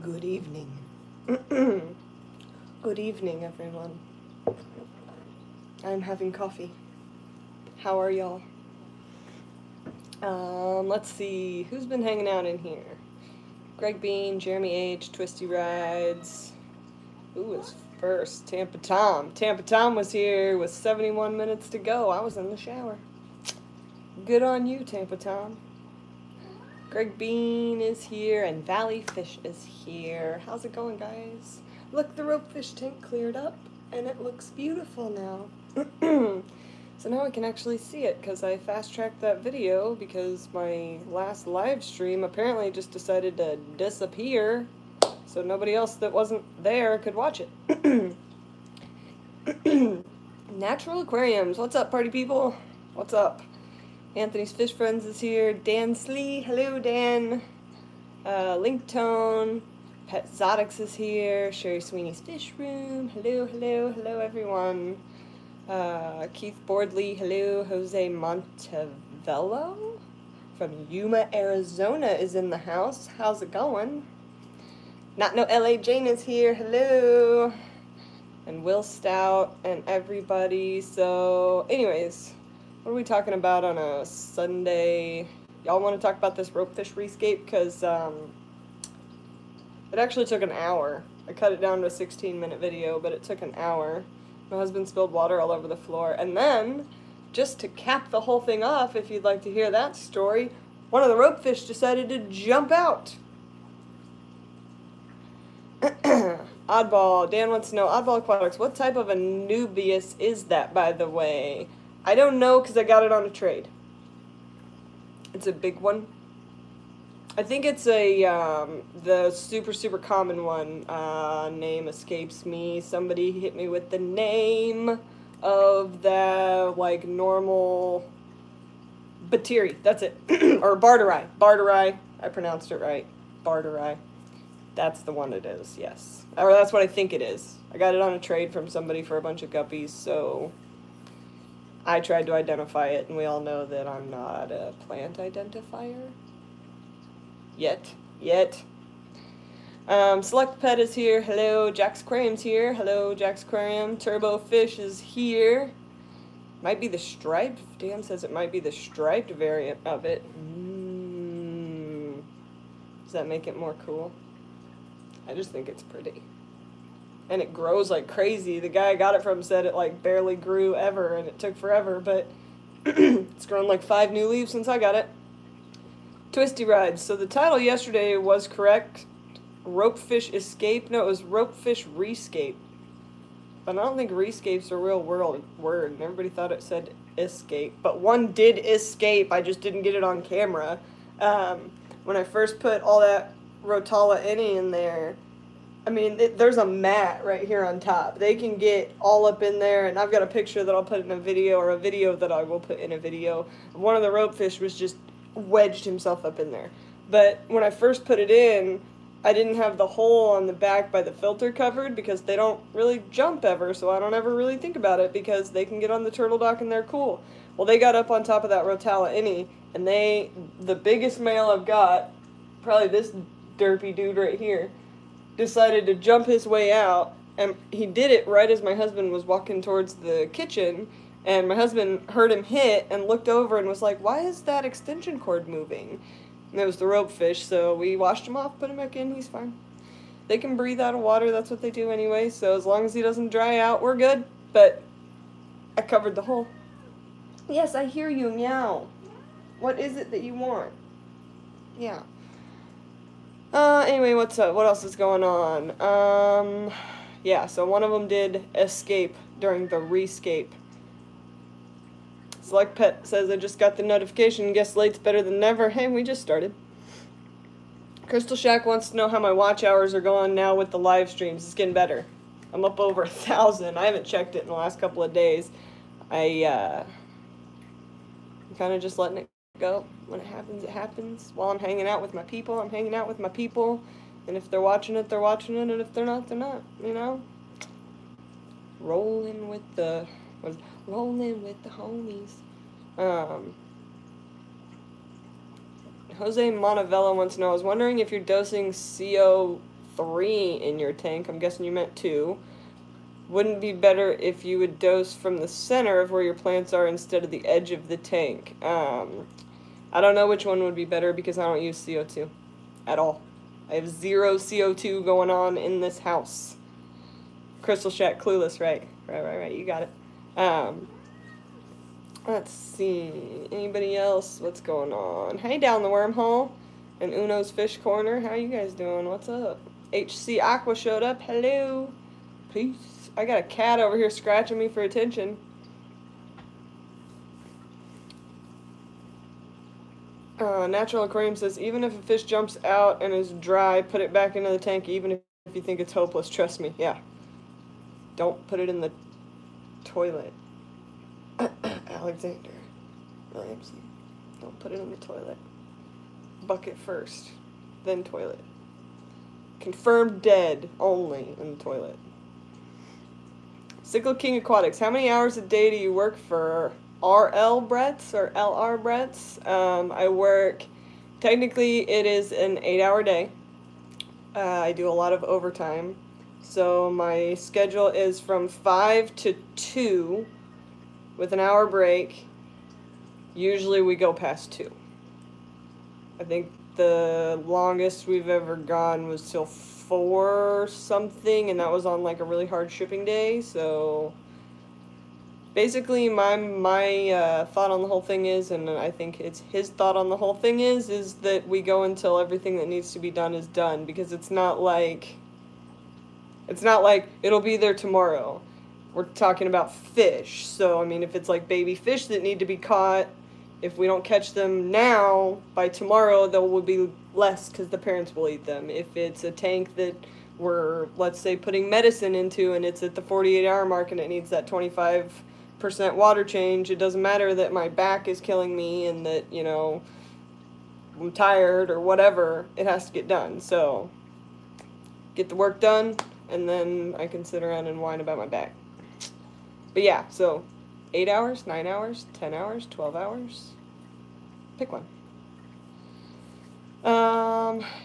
Good evening. Good evening, everyone. I'm having coffee. How are y'all? Let's see. Who's been hanging out in here? Greg Bean, Jeremy H., Twisty Rides. Who was first? Tampa Tom. Tampa Tom was here with 71 minutes to go. I was in the shower. Good on you, Tampa Tom. Greg Bean is here, and Valley Fish is here. How's it going, guys? Look, the ropefish tank cleared up, and it looks beautiful now. So now I can actually see it, because I fast-tracked that video, because my last live stream apparently just decided to disappear, so nobody else that wasn't there could watch it. Natural Aquariums. What's up, party people? What's up? Anthony's Fish Friends is here. Dan Slee, hello Dan. Linktone, Pet Zotics is here. Sherry Sweeney's Fish Room, hello, hello, hello everyone. Keith Boardley, hello. Jose Montevello from Yuma, Arizona is in the house. How's it going? Not No LA Jane is here, hello. And Will Stout and everybody. So, anyways. What are we talking about on a Sunday? Y'all want to talk about this ropefish rescape? Because it actually took an hour. I cut it down to a 16-minute video, but it took an hour. My husband spilled water all over the floor. And then, just to cap the whole thing off, if you'd like to hear that story, one of the ropefish decided to jump out. Oddball. Dan wants to know, Oddball Aquatics, what type of a Nubius is that, by the way? I don't know because I got it on a trade. It's a big one. I think it's the super common one. Name escapes me. Somebody hit me with the name of the, like, normal Batiri. That's it. Or Barterai. Barterai. I pronounced it right. Barterai. That's the one it is, yes. Or that's what I think it is. I got it on a trade from somebody for a bunch of guppies, so I tried to identify it, and we all know that I'm not a plant identifier. Yet. Select Pet is here. Hello. Jack's Aquarium's here. Hello, Jack's Aquarium. Turbo Fish is here. Might be the striped. Dan says it might be the striped variant of it. Does that make it more cool? I just think it's pretty. And it grows like crazy. The guy I got it from said it like barely grew ever, and it took forever, but it's grown like 5 new leaves since I got it. Twisty Rides. So the title yesterday was correct. Ropefish Escape. No, it was Ropefish Rescape. But I don't think rescape's a real word, and everybody thought it said escape. But one did escape. I just didn't get it on camera. When I first put all that Rotala in there, I mean, there's a mat right here on top. They can get all up in there, and I've got a picture that I'll put in a video, or a video that I will put in a video. One of the ropefish was just wedged himself up in there. But when I first put it in, I didn't have the hole on the back by the filter covered, because they don't really jump ever, so I don't ever really think about it, because they can get on the turtle dock and they're cool. Well, they got up on top of that Rotala and the biggest male I've got, probably this derpy dude right here, decided to jump his way out, and he did it right as my husband was walking towards the kitchen, and my husband heard him hit and looked over and was like, why is that extension cord moving? And it was the ropefish, so we washed him off, put him back in, he's fine. They can breathe out of water, that's what they do anyway, so as long as he doesn't dry out, we're good. But I covered the hole. Yes, I hear you, meow. What is it that you want? Yeah. Anyway, what's up? What else is going on? Yeah, so one of them did escape during the rescape. Select Pet says, I just got the notification. Guess late's better than never. Hey, we just started. Crystal Shack wants to know how my watch hours are going now with the live streams. It's getting better. I'm up over 1,000. I haven't checked it in the last couple of days. I'm kind of just letting it go. When it happens, it happens. While I'm hanging out with my people, I'm hanging out with my people. And if they're watching it, they're watching it. And if they're not, they're not. You know? Rolling with the homies. Jose Montevello wants to know, I was wondering if you're dosing CO 3 in your tank. I'm guessing you meant 2. Wouldn't it be better if you would dose from the center of where your plants are instead of the edge of the tank? I don't know which one would be better because I don't use CO2 at all. I have 0 CO2 going on in this house. Crystal Shack Clueless, right. Right. You got it. Let's see. Anybody else? What's going on? Hey, down the wormhole and Uno's Fish Corner. How you guys doing? What's up? HC Aqua showed up. Hello. Peace. I got a cat over here scratching me for attention. Natural Aquarium says, even if a fish jumps out and is dry, put it back into the tank, even if you think it's hopeless. Trust me. Yeah. Don't put it in the toilet. Alexander Ramsey. Don't put it in the toilet. Bucket first, then toilet. Confirmed dead only in the toilet. Sickle King Aquatics. How many hours a day do you work for RL Bretts or LR Bretts? I work, technically it is an 8-hour day. I do a lot of overtime. So my schedule is from 5 to 2 with an hour break. Usually we go past 2. I think the longest we've ever gone was till 4 something, and that was on like a really hard shipping day. So basically my thought on the whole thing is, and I think it's his thought on the whole thing is that we go until everything that needs to be done is done, because it's not like it'll be there tomorrow. We're talking about fish. So, I mean, if it's like baby fish that need to be caught, if we don't catch them now, by tomorrow there will be less because the parents will eat them. If it's a tank that we're, let's say, putting medicine into and it's at the 48-hour mark and it needs that 25% water change, it doesn't matter that my back is killing me and that, you know, I'm tired or whatever, it has to get done. So, get the work done, and then I can sit around and whine about my back. But yeah, so 8 hours, 9 hours, 10 hours, 12 hours. Pick one.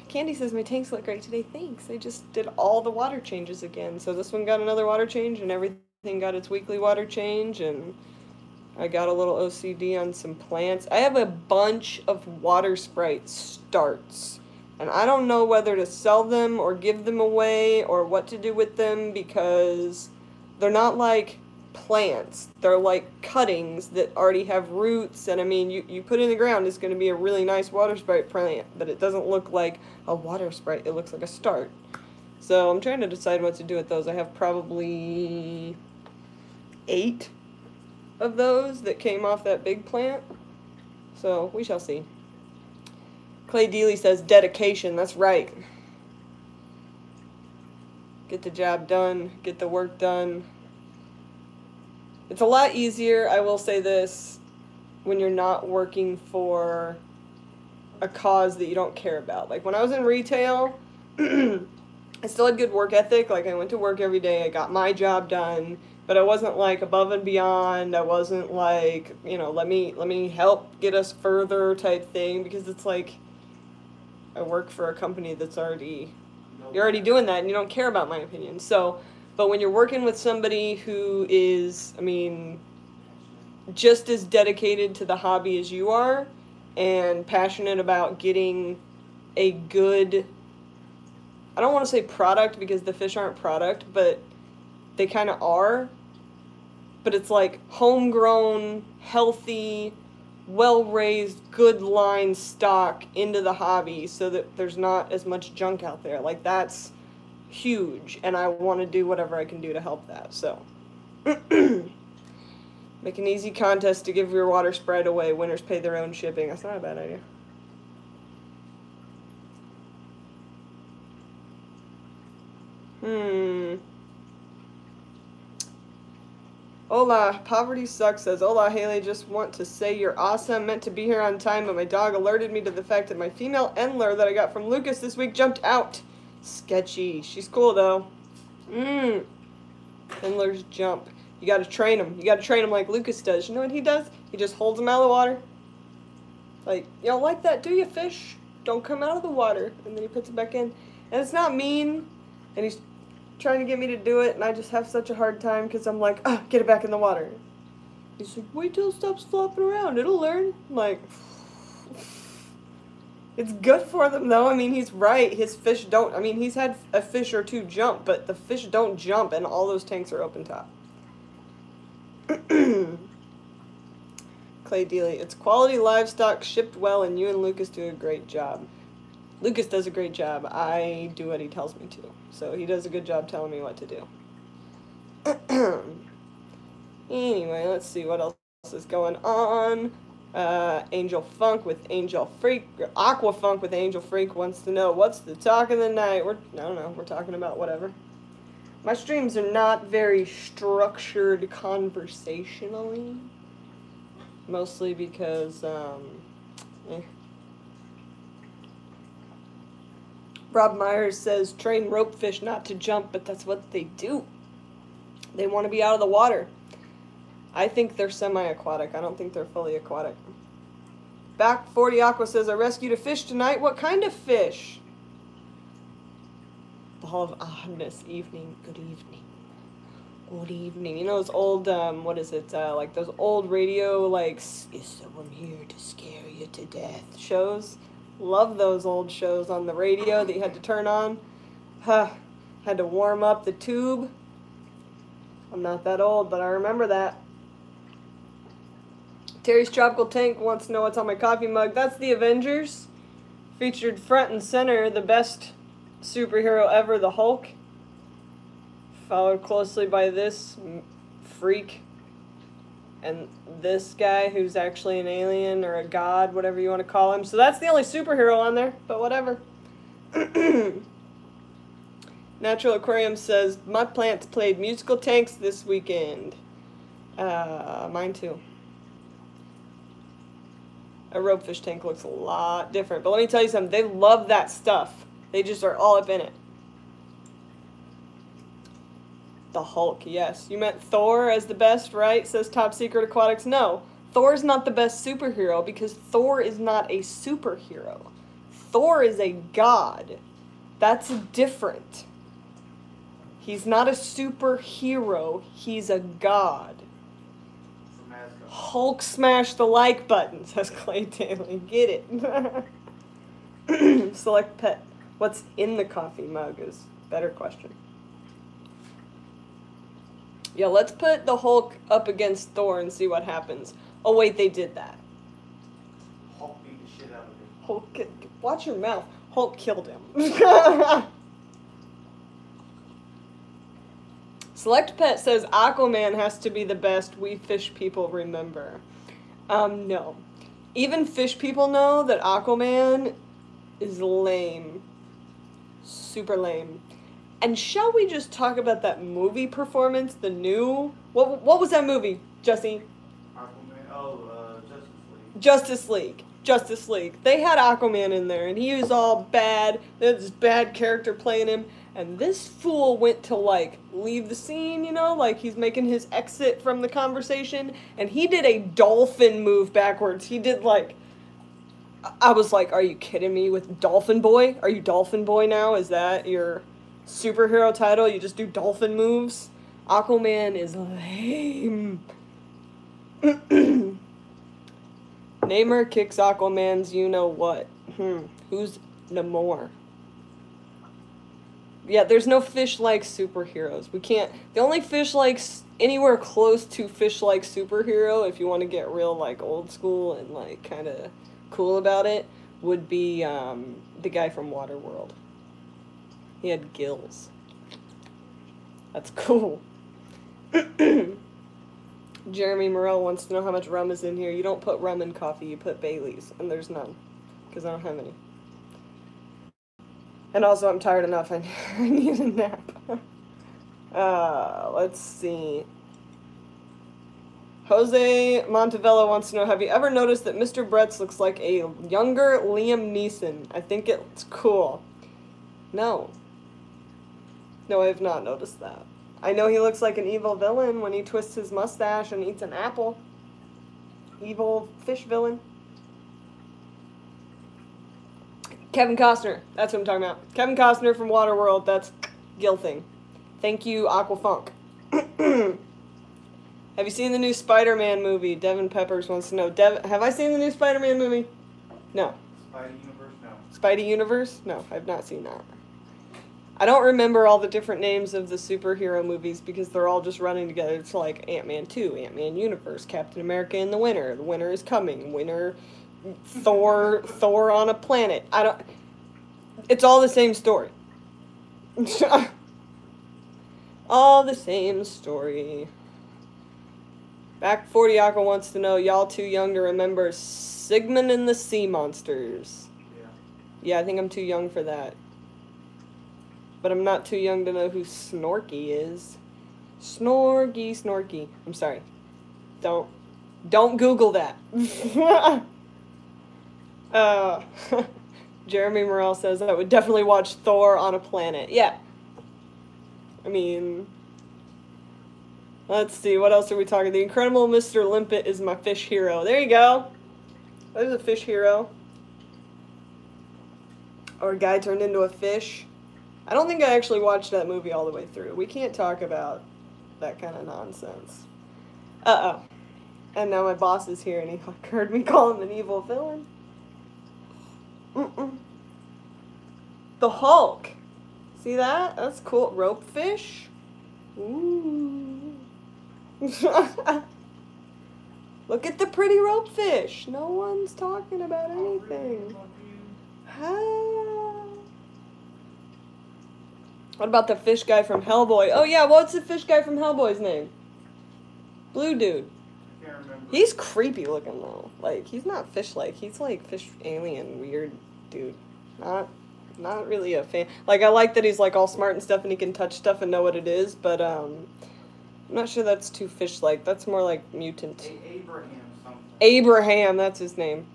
Candy says my tanks look great today. Thanks. I just did all the water changes again. So this one got another water change, and everything got its weekly water change, and I got a little OCD on some plants. I have a bunch of water sprite starts, and I don't know whether to sell them or give them away or what to do with them, because they're not like plants. They're like cuttings that already have roots, and I mean, you put it in the ground, it's going to be a really nice water sprite plant, but it doesn't look like a water sprite. It looks like a start. So I'm trying to decide what to do with those. I have probably 8 of those that came off that big plant. So we shall see. Clay Dealey says dedication. That's right. Get the job done. Get the work done. It's a lot easier, I will say this, when you're not working for a cause that you don't care about. Like when I was in retail, I still had good work ethic. Like I went to work every day, I got my job done, but I wasn't like above and beyond. I wasn't like, you know, let me help get us further type thing, because it's like I work for a company that's you're already doing that and you don't care about my opinion. So, but when you're working with somebody who is, I mean, just as dedicated to the hobby as you are and passionate about getting a good, I don't want to say product because the fish aren't product, but they kind of are. But it's like homegrown, healthy, well-raised, good line stock into the hobby so that there's not as much junk out there. Like that's huge, and I want to do whatever I can do to help that. So make an easy contest to give your water sprite away. Winners pay their own shipping. That's not a bad idea. Hola, Poverty Sucks says, hola, Haley, just want to say you're awesome. Meant to be here on time, but my dog alerted me to the fact that my female Endler that I got from Lucas this week jumped out. Sketchy. She's cool, though. Endlers jump. You gotta train them. You gotta train them like Lucas does. You know what he does? He just holds them out of the water. Like, you don't like that, do you, fish? Don't come out of the water. And then he puts it back in. And it's not mean, and he's trying to get me to do it, and I just have such a hard time because I'm like, ah, get it back in the water. He's like, wait till it stops flopping around, it'll learn. I'm like, it's good for them though. I mean, he's right. His fish don't, I mean, he's had a fish or two jump, but the fish don't jump, and all those tanks are open top. Clay Dealey, it's quality livestock, shipped well, and you and Lucas do a great job. Lucas does a great job. I do what he tells me to. So he does a good job telling me what to do. Anyway, let's see what else is going on. Angel Funk with Angel Freak. Aqua Funk with Angel Freak wants to know, what's the talk of the night? I don't know. We're talking about whatever. My streams are not very structured conversationally. Mostly because, Rob Myers says, train ropefish not to jump, but that's what they do. They want to be out of the water. I think they're semi-aquatic. I don't think they're fully aquatic. Back 40 Aqua says, I rescued a fish tonight. What kind of fish? Ball of oddness. Evening. Good evening. Good evening. You know those old, what is it, like those old radio, like, is someone here to scare you to death shows? Love those old shows on the radio that you had to turn on. Had to warm up the tube. I'm not that old, but I remember that. Terry's Tropical Tank wants to know what's on my coffee mug. That's the Avengers. Featured front and center, the best superhero ever, the Hulk. Followed closely by this freak. And this guy who's actually an alien or a god, whatever you want to call him. So that's the only superhero on there, but whatever. Natural Aquarium says, my plants played musical tanks this weekend. Mine too. A ropefish tank looks a lot different. But let me tell you something, they love that stuff. They just are all up in it. The Hulk, yes. You meant Thor as the best, right? Says Top Secret Aquatics. No, Thor's not the best superhero because Thor is not a superhero. Thor is a god. That's different. He's not a superhero. He's a god. Hulk smash the like button, says Clay Daly. Get it. Select pet. What's in the coffee mug is a better question. Yeah, let's put the Hulk up against Thor and see what happens. Oh, wait, they did that. Hulk beat the shit out of him. Hulk, watch your mouth. Hulk killed him. Select Pet says Aquaman has to be the best we fish people remember. No. Even fish people know that Aquaman is lame. Super lame. And shall we just talk about that movie performance, the new... What was that movie, Jesse? Aquaman, Justice League. Justice League. Justice League. They had Aquaman in there, and he was all bad. They had this bad character playing him. And this fool went to, like, leave the scene, you know? Like, he's making his exit from the conversation. And he did a dolphin move backwards. He did, like... I was like, are you kidding me with Dolphin Boy? Are you Dolphin Boy now? Is that your superhero title? You just do dolphin moves? Aquaman is lame. Namor kicks Aquaman's you-know-what. Who's Namor? Yeah, there's no fish-like superheroes. We can't... The only fish-like... Anywhere close to fish-like superhero, if you want to get real, like, old school and, like, kind of cool about it, would be the guy from Waterworld. He had gills. That's cool. Jeremy Morell wants to know how much rum is in here. You don't put rum in coffee, you put Bailey's. And there's none. Because I don't have any. And also, I'm tired enough. I need a nap. Let's see. Jose Montevello wants to know, have you ever noticed that Mr. Bretz looks like a younger Liam Neeson? I think it's cool. No. No, I have not noticed that. I know he looks like an evil villain when he twists his mustache and eats an apple. Evil fish villain. Kevin Costner. That's what I'm talking about. Kevin Costner from Waterworld. That's Gil thing. Thank you, Aquafunk. Have you seen the new Spider-Man movie? Devin Peppers wants to know. Have I seen the new Spider-Man movie? No. Spidey Universe? No. Spidey Universe? No, I've not seen that. I don't remember all the different names of the superhero movies because they're all just running together. It's like Ant-Man 2, Ant-Man Universe, Captain America in the winter is coming, Thor on a planet. It's all the same story. All the same story. Back 40 Aqua wants to know, y'all too young to remember Sigmund and the Sea Monsters. Yeah. Yeah, I think I'm too young for that. But I'm not too young to know who Snorky is. Snorky. I'm sorry. Don't Google that. Jeremy Morrell says I would definitely watch Thor on a planet. Yeah. I mean, let's see, what else are we talking? The Incredible Mr. Limpet is my fish hero. There you go. There's a fish hero. Or a guy turned into a fish. I don't think I actually watched that movie all the way through. We can't talk about that kind of nonsense. Uh-oh. And now my boss is here and he heard me call him an evil villain. The Hulk. See that? That's cool. Ropefish? Ooh. Look at the pretty ropefish. No one's talking about anything. What about the fish guy from Hellboy? Oh yeah, what's the fish guy from Hellboy's name? Blue dude. Can't remember. He's creepy looking though. Like, he's not fish-like. He's like fish alien weird dude. Not really a fan. Like, I like that he's like all smart and stuff and he can touch stuff and know what it is, but I'm not sure that's too fish-like. That's more like mutant. Abraham something. Abraham, that's his name.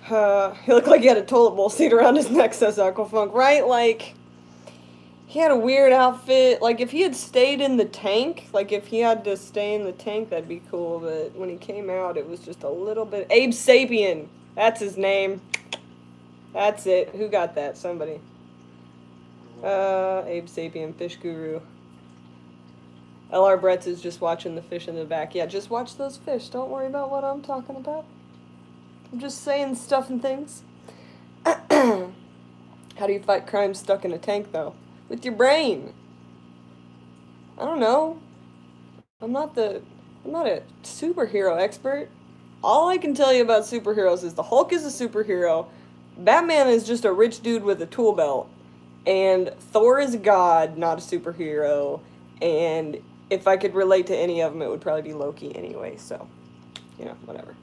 He looked like he had a toilet bowl seat around his neck, says Aquafunk, right? Like, he had a weird outfit. Like, if he had stayed in the tank, like, if he had to stay in the tank, that'd be cool. But when he came out, it was just a little bit... Abe Sapien. That's his name. That's it. Who got that? Somebody. Abe Sapien, fish guru. LR Bretts is just watching the fish in the back. Yeah, just watch those fish. Don't worry about what I'm talking about. I'm just saying stuff and things. How do you fight crime stuck in a tank, though? With your brain. I don't know. I'm not a superhero expert. All I can tell you about superheroes is the Hulk is a superhero, Batman is just a rich dude with a tool belt, and Thor is a god, not a superhero, and if I could relate to any of them, it would probably be Loki anyway, so, you know, whatever.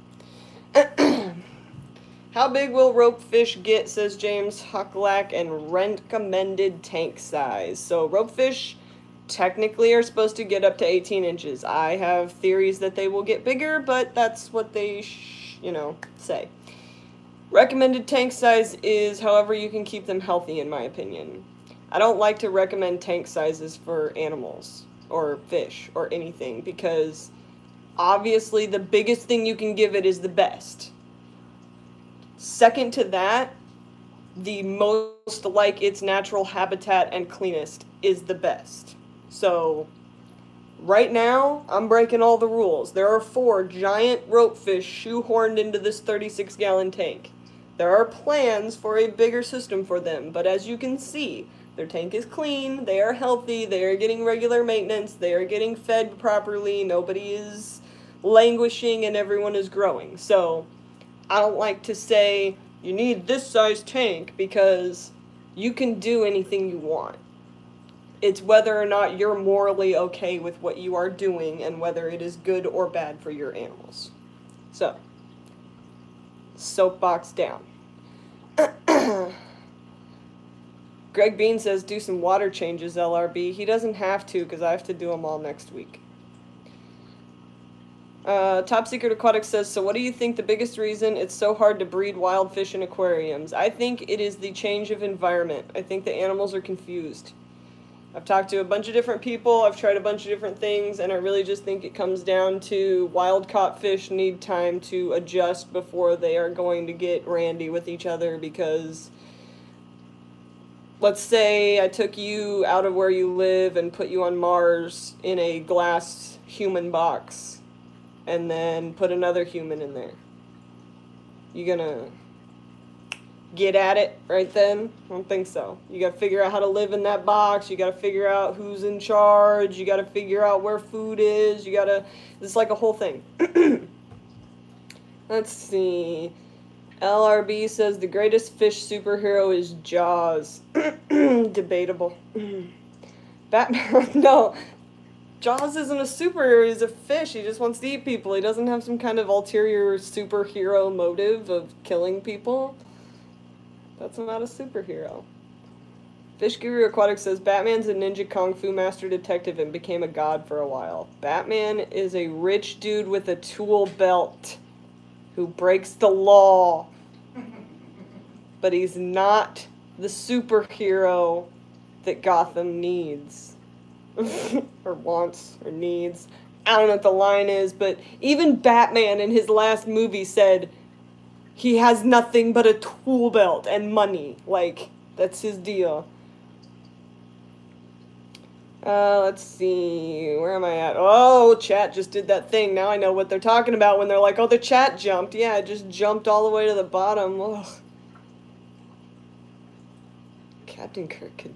How big will ropefish get, says James Hucklack, and recommended tank size. So ropefish technically are supposed to get up to 18 inches. I have theories that they will get bigger, but that's what they, say. Recommended tank size is however you can keep them healthy, in my opinion. I don't like to recommend tank sizes for animals or fish or anything because obviously the biggest thing you can give it is the best. Second to that, the most like its natural habitat and cleanest is the best. So, right now, I'm breaking all the rules. There are 4 giant ropefish shoehorned into this 36-gallon tank. There are plans for a bigger system for them, but as you can see, their tank is clean, they are healthy, they are getting regular maintenance, they are getting fed properly, nobody is languishing, and everyone is growing. So, I don't like to say you need this size tank because you can do anything you want. It's whether or not you're morally okay with what you are doing and whether it is good or bad for your animals. So, soapbox down. Greg Bean says do some water changes, LRB. He doesn't have to because I have to do them all next week. Top Secret Aquatics says, so what do you think the biggest reason it's so hard to breed wild fish in aquariums? I think it is the change of environment. I think the animals are confused. I've talked to a bunch of different people, I've tried a bunch of different things, and I really just think it comes down to wild-caught fish need time to adjust before they are going to get randy with each other, because let's say I took you out of where you live and put you on Mars in a glass human box, and then put another human in there. You gonna get at it right then? I don't think so. You gotta figure out how to live in that box. You gotta figure out who's in charge. You gotta figure out where food is. It's like a whole thing. Let's see. LRB says the greatest fish superhero is Jaws. Debatable. Batman, no. Jaws isn't a superhero, he's a fish. He just wants to eat people. He doesn't have some kind of ulterior superhero motive of killing people. That's not a superhero. Fish Guru Aquatics says, Batman's a ninja kung fu master detective and became a god for a while. Batman is a rich dude with a tool belt who breaks the law. But he's not the superhero that Gotham needs. Or wants, or needs. I don't know what the line is, but even Batman in his last movie said he has nothing but a tool belt and money. Like, that's his deal. Let's see. Where am I at? Oh, chat just did that thing. Now I know what they're talking about when they're like, oh, the chat jumped. Yeah, it just jumped all the way to the bottom. Ugh. Captain Kirk could...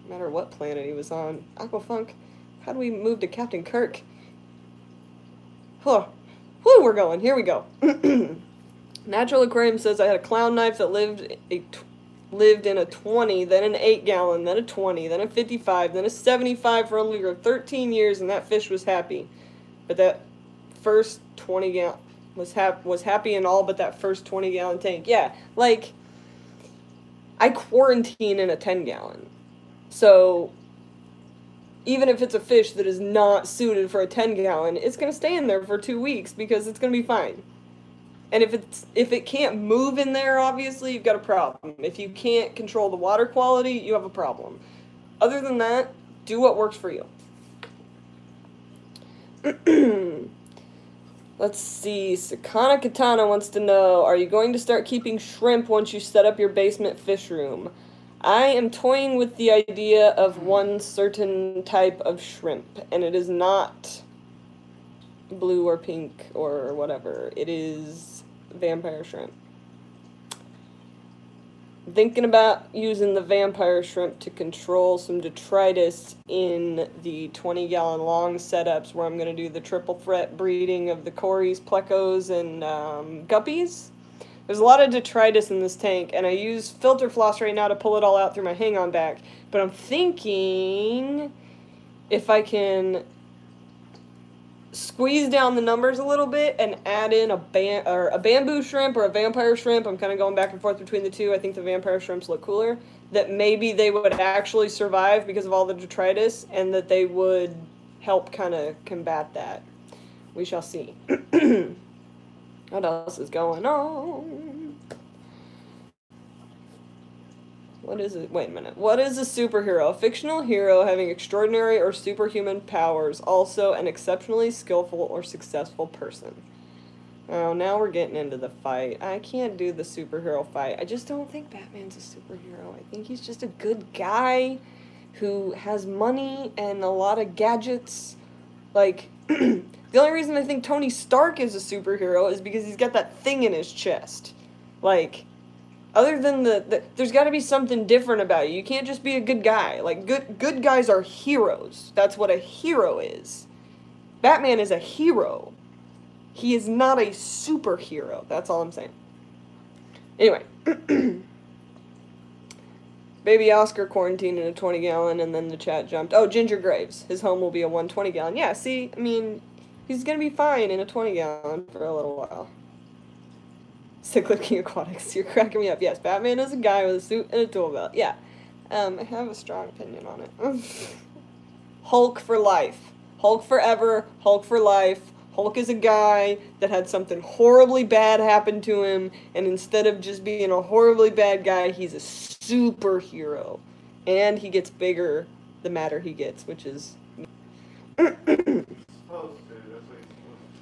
No matter what planet he was on. Aquafunk, how do we move to Captain Kirk? Huh. Whew, we're going. Here we go. Natural Aquarium says, I had a clown knife that lived in a 20, then an 8-gallon, then a 20, then a 55, then a 75 for only 13 years, and that fish was happy. But that first 20-gallon was happy and all but that first 20-gallon tank. Yeah, like, I quarantine in a 10-gallon. So, even if it's a fish that is not suited for a 10-gallon, it's going to stay in there for 2 weeks because it's going to be fine. And if it can't move in there, obviously, you've got a problem. If you can't control the water quality, you have a problem. Other than that, do what works for you. Let's see. Sakana Katana wants to know, are you going to start keeping shrimp once you set up your basement fish room? I am toying with the idea of one certain type of shrimp, and it is not blue or pink or whatever. It is vampire shrimp. Thinking about using the vampire shrimp to control some detritus in the 20-gallon long setups where I'm going to do the triple threat breeding of the cories, plecos, and guppies. There's a lot of detritus in this tank, and I use filter floss right now to pull it all out through my hang-on back. But I'm thinking if I can squeeze down the numbers a little bit and add in a bamboo shrimp or a vampire shrimp. I'm kind of going back and forth between the two. I think the vampire shrimps look cooler. That maybe they would actually survive because of all the detritus, and that they would help kind of combat that. We shall see. What else is going on? What is it? Wait a minute. What is a superhero? A fictional hero having extraordinary or superhuman powers, also an exceptionally skillful or successful person. Oh, now we're getting into the fight. I can't do the superhero fight. I just don't think Batman's a superhero. I think he's just a good guy who has money and a lot of gadgets. Like, the only reason I think Tony Stark is a superhero is because he's got that thing in his chest. Like, other than there's got to be something different about you. You can't just be a good guy. Like, good guys are heroes. That's what a hero is. Batman is a hero. He is not a superhero. That's all I'm saying. Anyway. Baby Oscar quarantined in a 20-gallon, and then the chat jumped. Oh, Ginger Graves. His home will be a 120-gallon. Yeah, see, I mean, he's going to be fine in a 20-gallon for a little while. Cyclic King Aquatics, you're cracking me up. Yes, Batman is a guy with a suit and a tool belt. Yeah, I have a strong opinion on it. Hulk for life. Hulk forever, Hulk for life. Hulk is a guy that had something horribly bad happen to him, and instead of just being a horribly bad guy, he's a superhero. And he gets bigger the madder he gets, which is... Supposed to. That's what he's supposed to.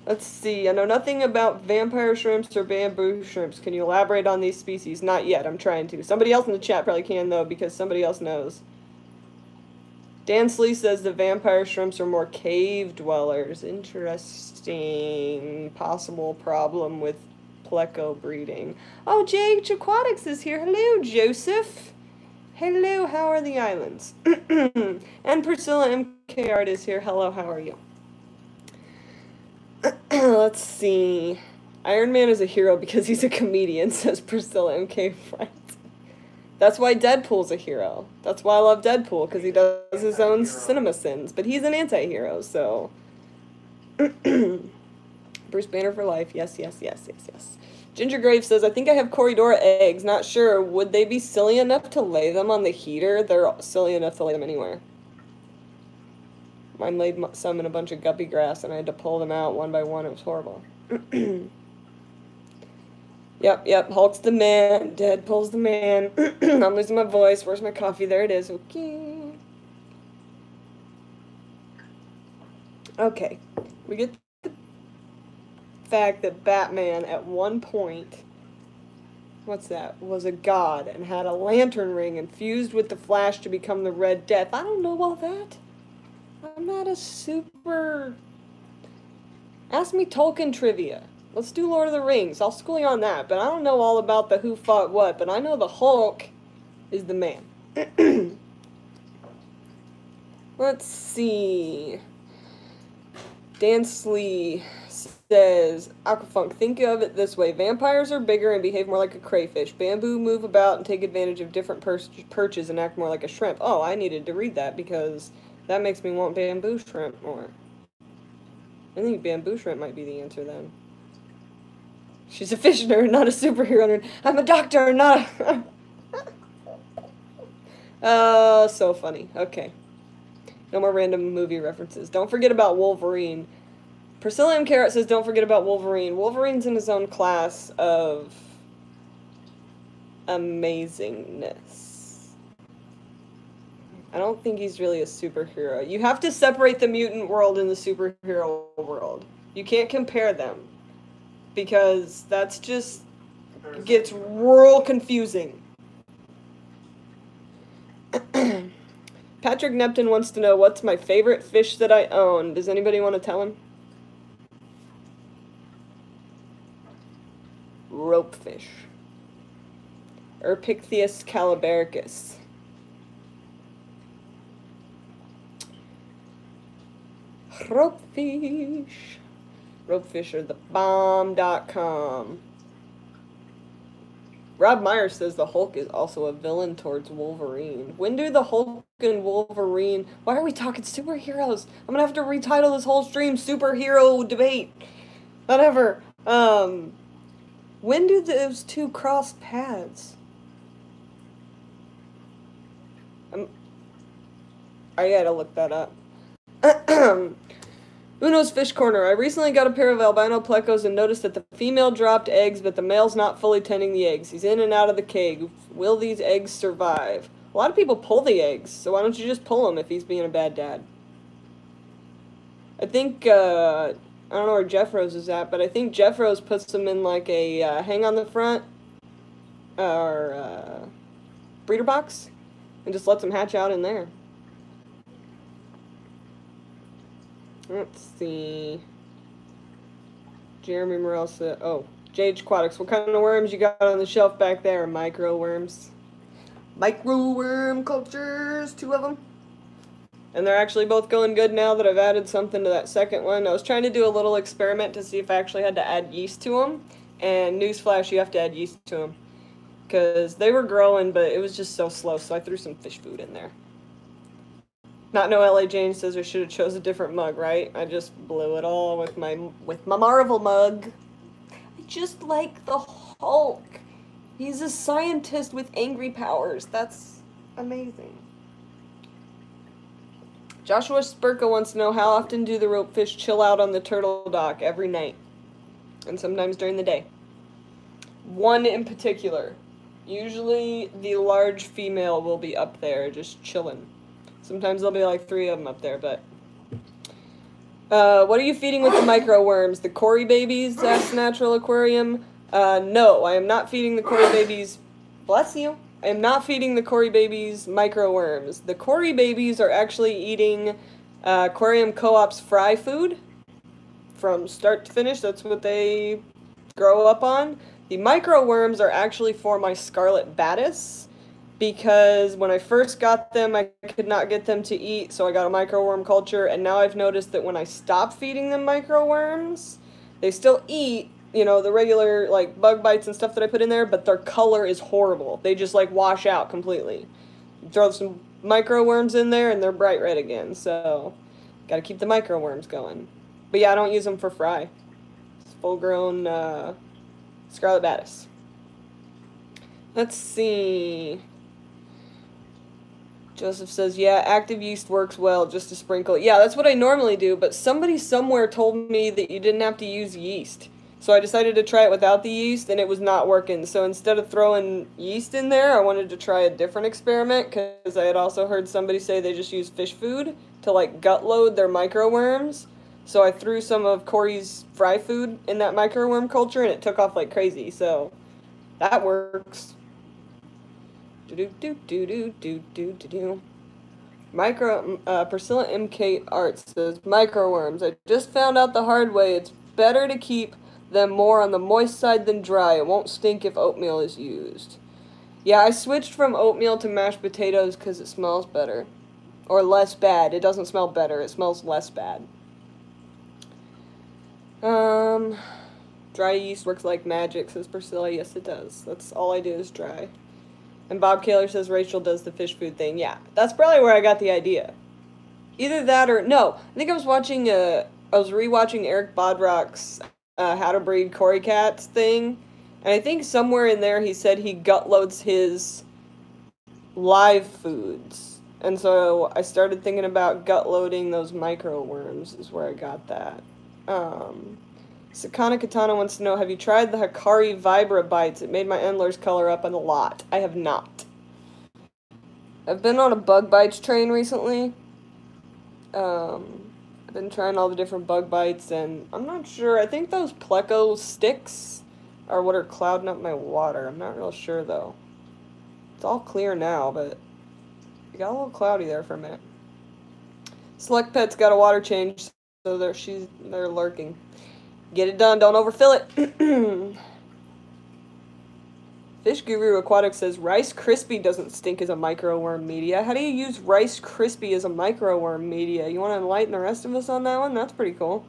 Let's see. I know nothing about vampire shrimps or bamboo shrimps. Can you elaborate on these species? Not yet. I'm trying to. Somebody else in the chat probably can, though, because somebody else knows. Dan Slee says the vampire shrimps are more cave dwellers. Interesting. Possible problem with pleco breeding. Oh, Jake Aquatics is here. Hello, Joseph. Hello, how are the islands? And Priscilla MK Art is here. Hello, how are you? Let's see. Iron Man is a hero because he's a comedian, says Priscilla MK Friends. That's why Deadpool's a hero. That's why I love Deadpool, because he does his own cinema sins. But he's an anti-hero, so... Bruce Banner for life. Yes, yes, yes, yes, yes. Ginger Grave says, I think I have Corridora eggs. Not sure. Would they be silly enough to lay them on the heater? They're silly enough to lay them anywhere. Mine laid some in a bunch of guppy grass, and I had to pull them out one by one. It was horrible. Yep, Hulk's the man. Deadpool's the man. I'm losing my voice. Where's my coffee? There it is. Okay. We get the fact that Batman at one point, was a god and had a lantern ring infused with the Flash to become the Red Death. I don't know all that. I'm not a super... Ask me Tolkien trivia. Let's do Lord of the Rings. I'll school you on that, but I don't know all about the who fought what, but I know the Hulk is the man. Let's see. Dan Slee says, Aquafunk, think of it this way. Vampires are bigger and behave more like a crayfish. Bamboo move about and take advantage of different perches and act more like a shrimp. Oh, I needed to read that because that makes me want bamboo shrimp more. I think bamboo shrimp might be the answer then. She's a fish nerd, not a superhero nerd. I'm a doctor, not a... so funny. Okay. No more random movie references. Don't forget about Wolverine. Priscilla M. Carrot says, don't forget about Wolverine. Wolverine's in his own class of amazingness. I don't think he's really a superhero. You have to separate the mutant world and the superhero world. You can't compare them. Because that's just gets real confusing. Patrick Neptune wants to know what's my favorite fish that I own. Does anybody want to tell him? Ropefish. Erpictheus calabaricus. Ropefish. Ropefish are the bomb.com. Rob Meyer says the Hulk is also a villain towards Wolverine. When do the Hulk and Wolverine... Why are we talking superheroes? I'm gonna have to retitle this whole stream Superhero Debate. Whatever. When do those two cross paths? I gotta look that up. Uno's Fish Corner. I recently got a pair of albino plecos and noticed that the female dropped eggs, but the male's not fully tending the eggs. He's in and out of the cage. Will these eggs survive? A lot of people pull the eggs, so why don't you just pull them if he's being a bad dad? I think, I don't know where Jeff Rose is at, but I think Jeff Rose puts them in like a hang on the front or breeder box and just lets them hatch out in there. Let's see. Jeremy Morel said, oh, JH Aquatics. What kind of worms you got on the shelf back there? Micro worms. Micro worm cultures, 2 of them. And they're actually both going good now that I've added something to that second one. I was trying to do a little experiment to see if I actually had to add yeast to them. And newsflash, you have to add yeast to them. Because they were growing, but it was just so slow, so I threw some fish food in there. Not no LA Jane says I should have chose a different mug, right? I just blew it all with my Marvel mug. I just like the Hulk. He's a scientist with angry powers. That's amazing. Joshua Spurka wants to know how often do the ropefish chill out on the turtle dock? Every night. And sometimes during the day. One in particular. Usually the large female will be up there just chilling. Sometimes there'll be like 3 of them up there, but... what are you feeding with the micro worms? The Cory babies, asks Natural Aquarium. No, I am not feeding the Cory babies... Bless you. I am not feeding the Cory babies micro worms. The Cory babies are actually eating Aquarium Co-op's fry food from start to finish. That's what they grow up on. The micro worms are actually for my Scarlet Batis, because when I first got them, I could not get them to eat, so I got a microworm culture, and now I've noticed that when I stop feeding them microworms, they still eat, you know, the regular, like, bug bites and stuff that I put in there, but their color is horrible. They just, like, wash out completely. You throw some microworms in there, and they're bright red again, so gotta keep the microworms going. But yeah, I don't use them for fry. It's full-grown, Scarlet Batis. Let's see... Joseph says, yeah, active yeast works well, just to sprinkle. Yeah, that's what I normally do, but somebody somewhere told me that you didn't have to use yeast. So I decided to try it without the yeast, and it was not working. So instead of throwing yeast in there, I wanted to try a different experiment, because I had also heard somebody say they just use fish food to, like, gut load their microworms. So I threw some of Cory's fry food in that microworm culture, and it took off like crazy. So that works. Priscilla MK Art says, microworms. I just found out the hard way. It's better to keep them more on the moist side than dry. It won't stink if oatmeal is used. Yeah, I switched from oatmeal to mashed potatoes because it smells better. Or less bad. It doesn't smell better. It smells less bad. Dry yeast works like magic, says Priscilla. Yes, it does. That's all I do is dry. And Bob Kaler says Rachel does the fish food thing. Yeah, that's probably where I got the idea. Either that or... No, I think I was watching... I was rewatching Eric Bodrock's How to Breed Cory Cats thing. And I think somewhere in there he said he gut loads his live foods. And so I started thinking about gut loading those micro worms is where I got that. Sakana Katana wants to know, have you tried the Hikari Vibra Bites? It made my endlers color up a lot. I have not. I've been on a bug bites train recently. I've been trying all the different bug bites, and I'm not sure. I think those Pleco sticks are what are clouding up my water. I'm not real sure, though. It's all clear now, but it got a little cloudy there for a minute. Select Pet's got a water change, so they're lurking. Get it done, don't overfill it. Fish Guru Aquatics says, Rice Krispie doesn't stink as a microworm media. How do you use Rice Krispie as a microworm media? You want to enlighten the rest of us on that one? That's pretty cool.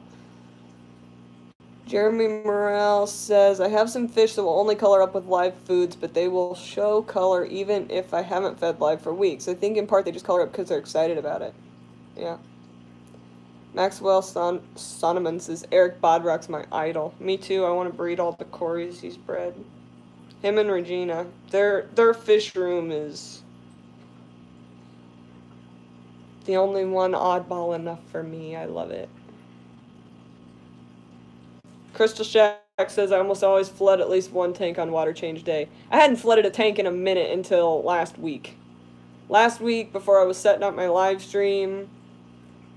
Jeremy Morrell says, I have some fish that will only color up with live foods, but they will show color even if I haven't fed live for weeks. I think in part they just color up because they're excited about it. Yeah. Maxwell Sonneman says, Eric Bodrock's my idol. Me too. I want to breed all the Corys he's bred. Him and Regina. Their fish room is the only one oddball enough for me. I love it. Crystal Shack says, I almost always flood at least one tank on water change day. I hadn't flooded a tank in a minute until last week. Last week, before I was setting up my live stream,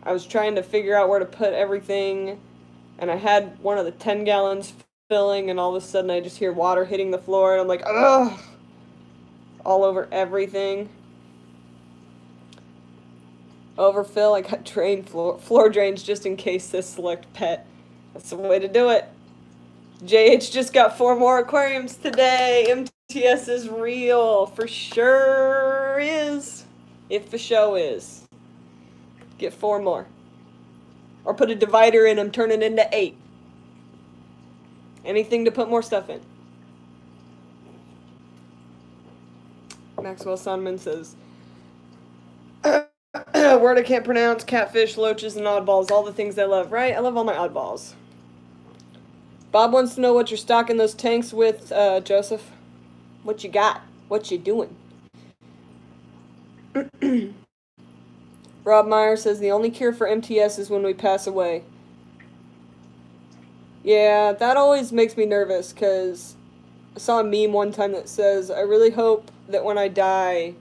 I was trying to figure out where to put everything, and I had one of the 10 gallons filling, and all of a sudden I just hear water hitting the floor, and I'm like, ugh! All over everything. Overfill, I got drain floor drains just in case, says Select Pet. That's the way to do it. JH just got 4 more aquariums today. MTS is real. For sure is. If the show is. Get 4 more. Or put a divider in them, turn it into 8. Anything to put more stuff in. Maxwell Sonman says, word I can't pronounce, catfish, loaches, and oddballs, all the things I love, right? I love all my oddballs. Bob wants to know what you're stocking those tanks with, Joseph. What you got? What you doing? Rob Meyer says, the only cure for MTS is when we pass away. Yeah, that always makes me nervous, because I saw a meme one time that says, I really hope that when I die,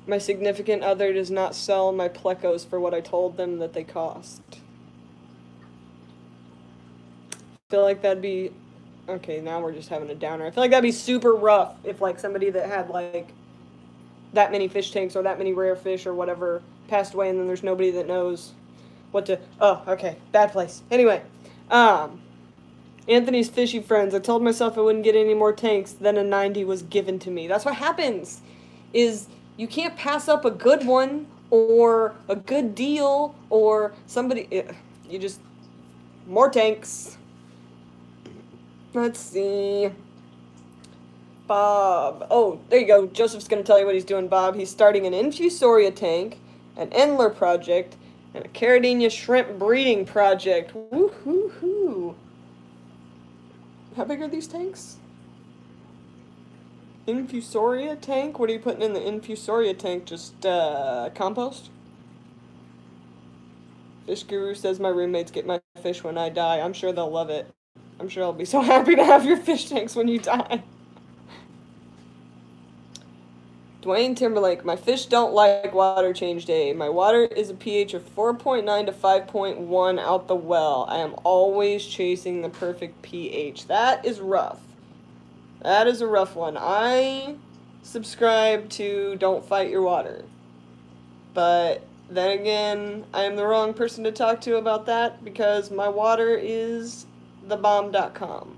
My significant other does not sell my plecos for what I told them that they cost. I feel like that'd be... Okay, now we're just having a downer. I feel like that'd be super rough if, like, somebody that had, like, that many fish tanks or that many rare fish or whatever passed away and then there's nobody that knows what to... Oh, okay. Bad place. Anyway, Anthony's fishy friends. I told myself I wouldn't get any more tanks. Then a 90 was given to me. That's what happens, is you can't pass up a good one or a good deal or somebody... You just... More tanks. Let's see. Bob. Oh, there you go. Joseph's going to tell you what he's doing, Bob. He's starting an infusoria tank, an Endler project, and a Caridina shrimp breeding project. Woo-hoo-hoo. How big are these tanks? Infusoria tank? What are you putting in the infusoria tank? Just compost? Fish Guru says my roommates get my fish when I die. I'm sure they'll love it. I'm sure I'll be so happy to have your fish tanks when you die. Dwayne Timberlake, my fish don't like water change day. My water is a pH of 4.9 to 5.1 out the well. I am always chasing the perfect pH. That is rough. That is a rough one. I subscribe to don't fight your water. But then again, I am the wrong person to talk to about that because my water is thebomb.com.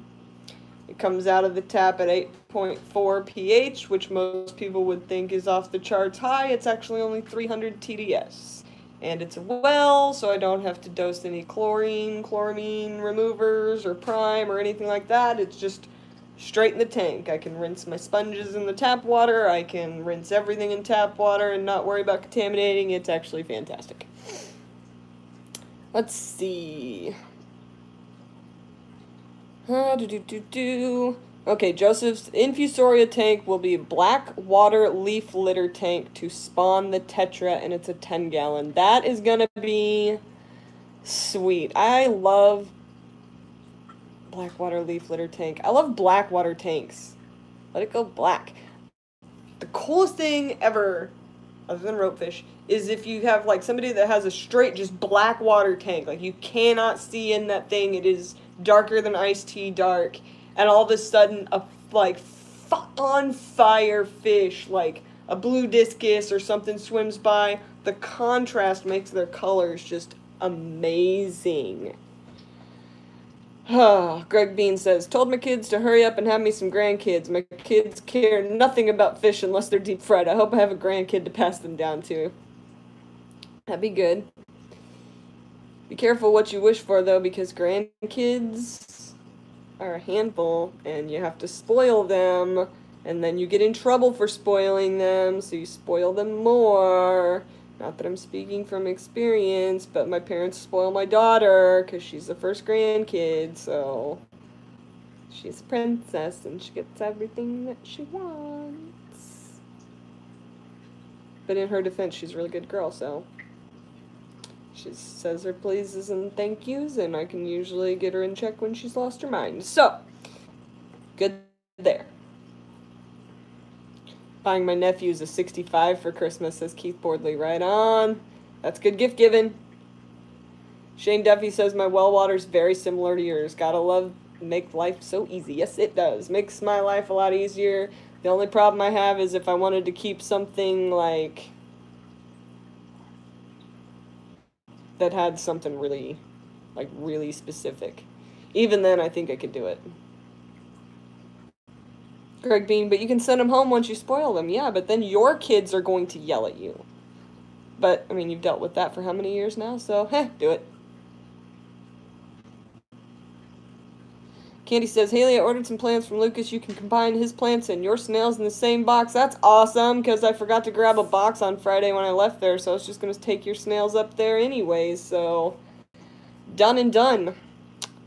It comes out of the tap at 8.4 pH, which most people would think is off the charts high. It's actually only 300 TDS. And it's a well, so I don't have to dose any chlorine, chloramine removers, or prime, or anything like that. It's just straight in the tank. I can rinse my sponges in the tap water. I can rinse everything in tap water and not worry about contaminating. It's actually fantastic. Let's see. Okay, Joseph's infusoria tank will be a black water leaf litter tank to spawn the tetra, and it's a 10-gallon. That is gonna be sweet. I love black water leaf litter tank. I love black water tanks. Let it go black. The coolest thing ever, other than ropefish, is if you have like somebody that has a straight just black water tank. Like you cannot see in that thing. It is darker than iced tea dark, and all of a sudden a like on fire fish like a blue discus or something swims by. The contrast makes their colors just amazing. Greg Bean says, told my kids to hurry up and have me some grandkids. My kids care nothing about fish unless they're deep fried. I hope I have a grandkid to pass them down to. That'd be good. Be careful what you wish for, though, because grandkids are a handful, and you have to spoil them, and then you get in trouble for spoiling them, so you spoil them more. Not that I'm speaking from experience, but my parents spoil my daughter, because she's the first grandkid, so she's a princess, and she gets everything that she wants. But in her defense, she's a really good girl, so she says her pleases and thank yous, and I can usually get her in check when she's lost her mind. So, good there. Buying my nephews a 65 for Christmas, says Keith Bordley. Right on. That's good gift giving. Shane Duffy says my well water's very similar to yours. Gotta love, make life so easy. Yes, it does. Makes my life a lot easier. The only problem I have is if I wanted to keep something like that had something really, like, really specific. Even then, I think I could do it. Greg Bean, but you can send them home once you spoil them. Yeah, but then your kids are going to yell at you. But, I mean, you've dealt with that for how many years now? So, do it. Candy says, Haley, I ordered some plants from Lucas. You can combine his plants and your snails in the same box. That's awesome, because I forgot to grab a box on Friday when I left there, so I was just going to take your snails up there anyways, so done and done.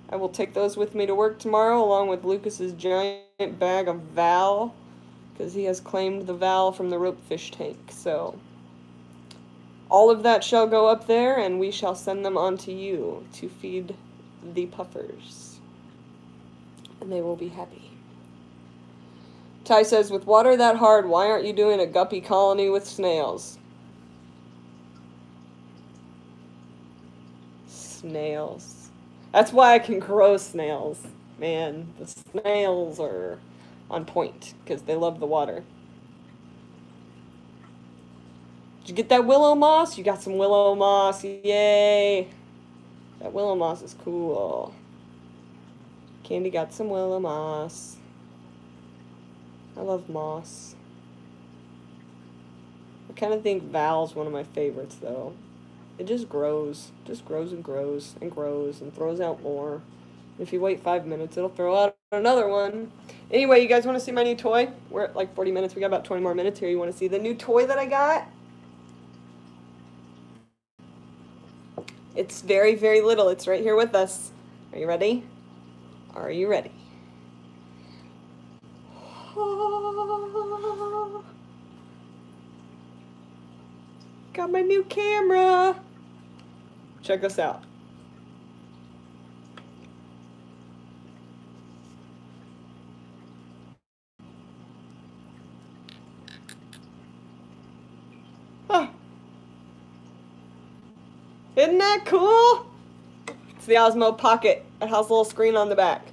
I will take those with me to work tomorrow, along with Lucas's giant bag of Val, because he has claimed the Val from the ropefish tank, so all of that shall go up there, and we shall send them on to you to feed the puffers. And they will be happy. Ty says, with water that hard, why aren't you doing a guppy colony with snails? Snails. That's why I can grow snails. Man, the snails are on point because they love the water. Did you get that willow moss? You got some willow moss. Yay. That willow moss is cool. Candy got some willow moss. I love moss. I kind of think Val's one of my favorites, though. It just grows. Just grows and grows and grows and throws out more. If you wait 5 minutes, it'll throw out another one. Anyway, you guys want to see my new toy? We're at like 40 minutes. We got about 20 more minutes here. You want to see the new toy that I got? It's very, very little. It's right here with us. Are you ready? Are you ready? Got my new camera. Check this out. Huh. Isn't that cool? It's the Osmo Pocket. It has a little screen on the back.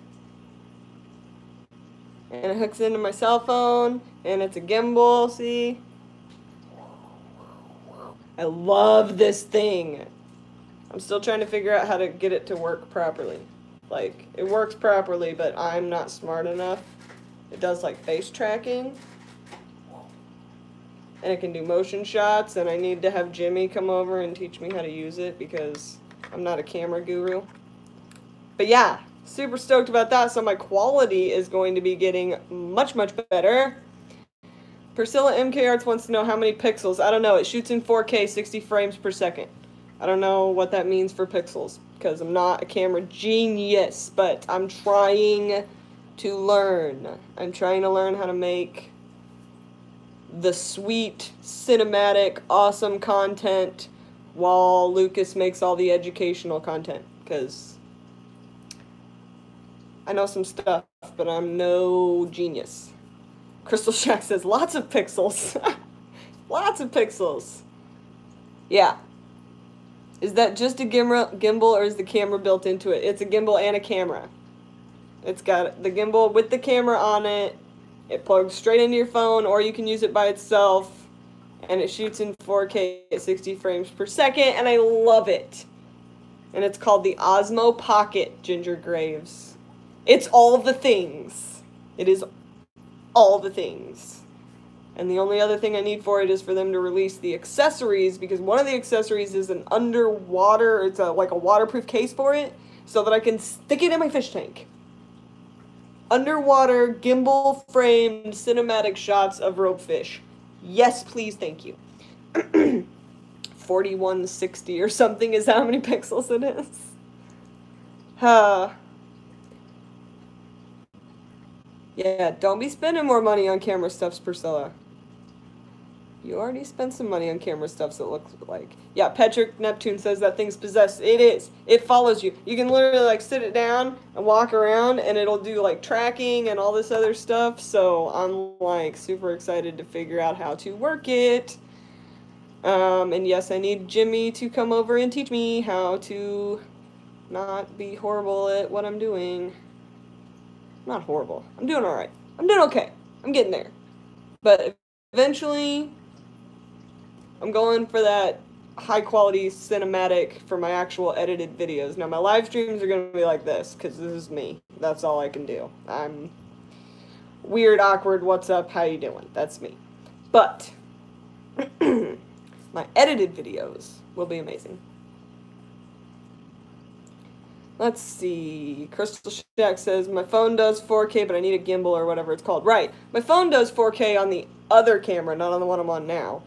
And it hooks into my cell phone. And it's a gimbal, see? I love this thing. I'm still trying to figure out how to get it to work properly. Like, it works properly, but I'm not smart enough. It does, like, face tracking. And it can do motion shots, and I need to have Jimmy come over and teach me how to use it because I'm not a camera guru. But yeah, super stoked about that. So my quality is going to be getting much, much better. Priscilla MK Arts wants to know how many pixels. I don't know. It shoots in 4K, 60 frames per second. I don't know what that means for pixels because I'm not a camera genius, but I'm trying to learn. I'm trying to learn how to make the sweet, cinematic, awesome content while Lucas makes all the educational content because I know some stuff, but I'm no genius. Crystal Shack says, lots of pixels. Lots of pixels. Yeah. Is that just a gimbal or is the camera built into it? It's a gimbal and a camera. It's got the gimbal with the camera on it. It plugs straight into your phone, or you can use it by itself. And it shoots in 4K at 60 frames per second, and I love it. And it's called the Osmo Pocket, Ginger Graves. It's all the things. It is all the things. And the only other thing I need for it is for them to release the accessories, because one of the accessories is an underwater, it's like a waterproof case for it, so that I can stick it in my fish tank. Underwater, gimbal framed cinematic shots of ropefish. Yes, please, thank you. 4160 or something is how many pixels it is. Yeah, don't be spending more money on camera stuffs, Priscilla. You already spent some money on camera stuffs, it looks like. Yeah, Patrick Neptune says that thing's possessed. It is. It follows you. You can literally, like, sit it down and walk around, and it'll do, like, tracking and all this other stuff. So I'm, like, super excited to figure out how to work it. And yes, I need Jimmy to come over and teach me how to not be horrible at what I'm doing. I'm not horrible. I'm doing alright. I'm doing okay. I'm getting there. But eventually, I'm going for that high-quality cinematic for my actual edited videos. Now, my live streams are going to be like this, because this is me. That's all I can do. I'm weird, awkward, what's up, how you doing? That's me. But my edited videos will be amazing. Let's see. Crystal Shack says, my phone does 4K, but I need a gimbal or whatever it's called. Right. My phone does 4K on the other camera, not on the one I'm on now.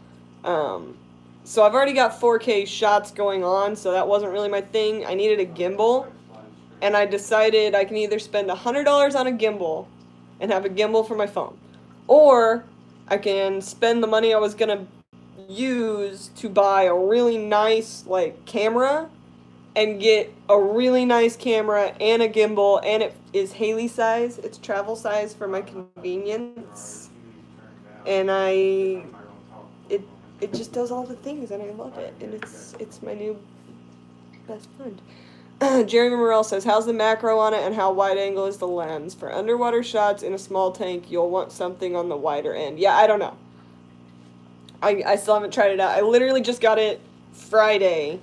So I've already got 4K shots going on, so that wasn't really my thing. I needed a gimbal, and I decided I can either spend $100 on a gimbal and have a gimbal for my phone, or I can spend the money I was going to use to buy a really nice, like, camera and get a really nice camera and a gimbal, and it is Haley size. It's travel size for my convenience. And it just does all the things, and I love it. And it's my new best friend. Jeremy Morrell says, how's the macro on it and how wide angle is the lens? For underwater shots in a small tank, you'll want something on the wider end. Yeah, I don't know. I still haven't tried it out. I literally just got it Friday,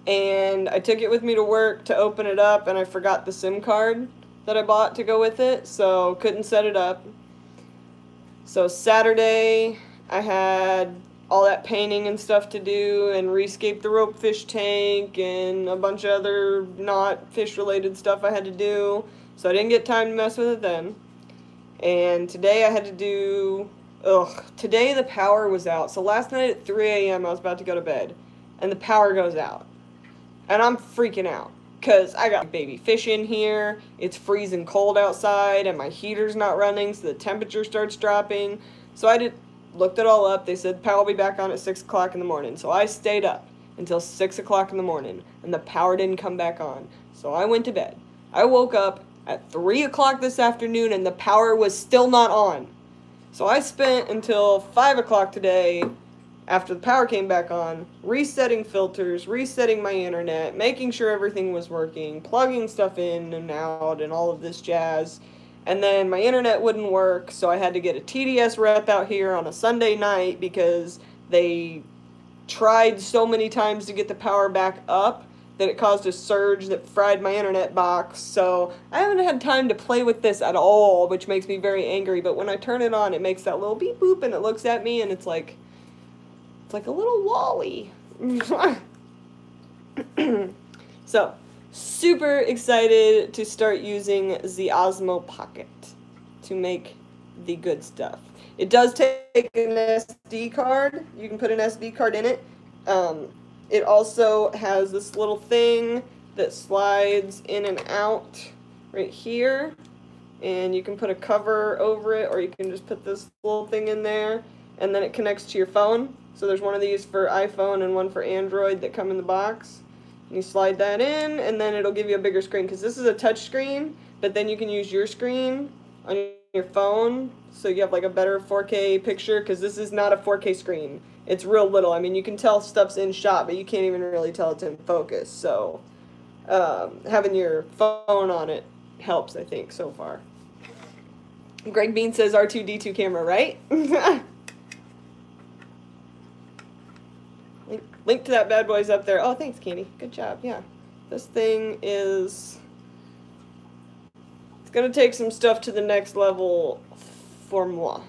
and I took it with me to work to open it up, and I forgot the SIM card that I bought to go with it, so couldn't set it up. So Saturday, I had all that painting and stuff to do, and rescape the ropefish tank, and a bunch of other not fish-related stuff I had to do, so I didn't get time to mess with it then. And today I had to do... today the power was out. So last night at 3 a.m. I was about to go to bed, and the power goes out. And I'm freaking out, because I got baby fish in here, it's freezing cold outside, and my heater's not running, so the temperature starts dropping. So I looked it all up. They said power will be back on at 6 o'clock in the morning. So I stayed up until 6 o'clock in the morning, and the power didn't come back on. So I went to bed. I woke up at 3 o'clock this afternoon, and the power was still not on. So I spent until 5 o'clock today, after the power came back on, resetting filters, resetting my internet, making sure everything was working, plugging stuff in and out, and all of this jazz. And then my internet wouldn't work, so I had to get a TDS rep out here on a Sunday night because they tried so many times to get the power back up that it caused a surge that fried my internet box. So I haven't had time to play with this at all, which makes me very angry. But when I turn it on, it makes that little beep boop, and it looks at me, and it's like a little lolly. So, super excited to start using the Osmo Pocket to make the good stuff. It does take an SD card. You can put an SD card in it. It also has this little thing that slides in and out right here. And you can put a cover over it, or you can just put this little thing in there, and then it connects to your phone. So there's one of these for iPhone and one for Android that come in the box. You slide that in, and then it'll give you a bigger screen, because this is a touch screen, but then you can use your screen on your phone, so you have like a better 4K picture, because this is not a 4K screen. It's real little. I mean, you can tell stuff's in shot, but you can't even really tell it's in focus. So having your phone on it helps, I think, so far. Greg Bean says R2-D2 camera, right? Link to that bad boy's up there. Oh, thanks, Candy. Good job. Yeah. This thing is... It's going to take some stuff to the next level for moi.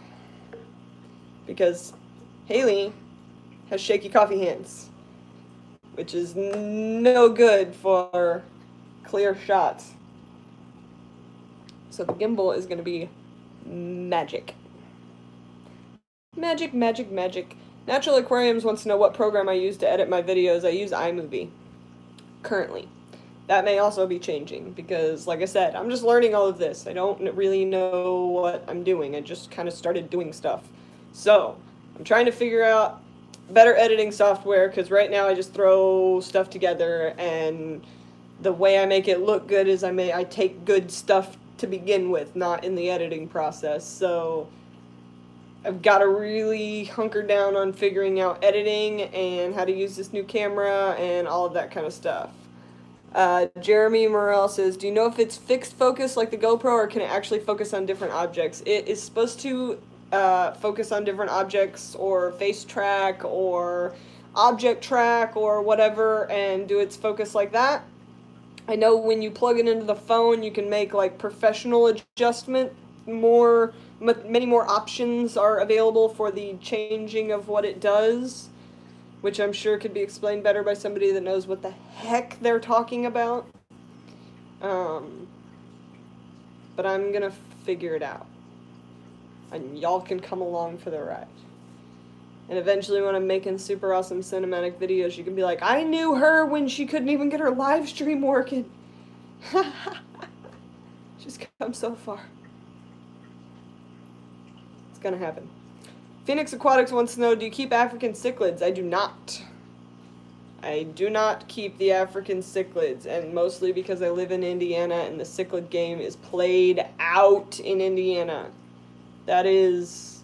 Because Haley has shaky coffee hands, which is no good for clear shots. So the gimbal is going to be magic. Magic, magic, magic. Natural Aquariums wants to know what program I use to edit my videos. I use iMovie currently. That may also be changing because, like I said, I'm just learning all of this. I don't really know what I'm doing. I just kind of started doing stuff. So, I'm trying to figure out better editing software, because right now I just throw stuff together, and the way I make it look good is I take good stuff to begin with, not in the editing process. So I've got to really hunker down on figuring out editing and how to use this new camera and all of that kind of stuff. Jeremy Morrell says, do you know if it's fixed focus like the GoPro, or can it actually focus on different objects? It is supposed to focus on different objects, or face track, or object track, or whatever, and do its focus like that. I know when you plug it into the phone, you can make like professional adjustment. Many more options are available for the changing of what it does, which I'm sure could be explained better by somebody that knows what the heck they're talking about. But I'm gonna figure it out, and y'all can come along for the ride. And eventually, when I'm making super awesome cinematic videos, you can be like, I knew her when she couldn't even get her live stream working. She's come so far. It's gonna happen. Phoenix Aquatics wants to know, do you keep African cichlids? I do not. I do not keep the African cichlids, and mostly because I live in Indiana and the cichlid game is played out in Indiana. That is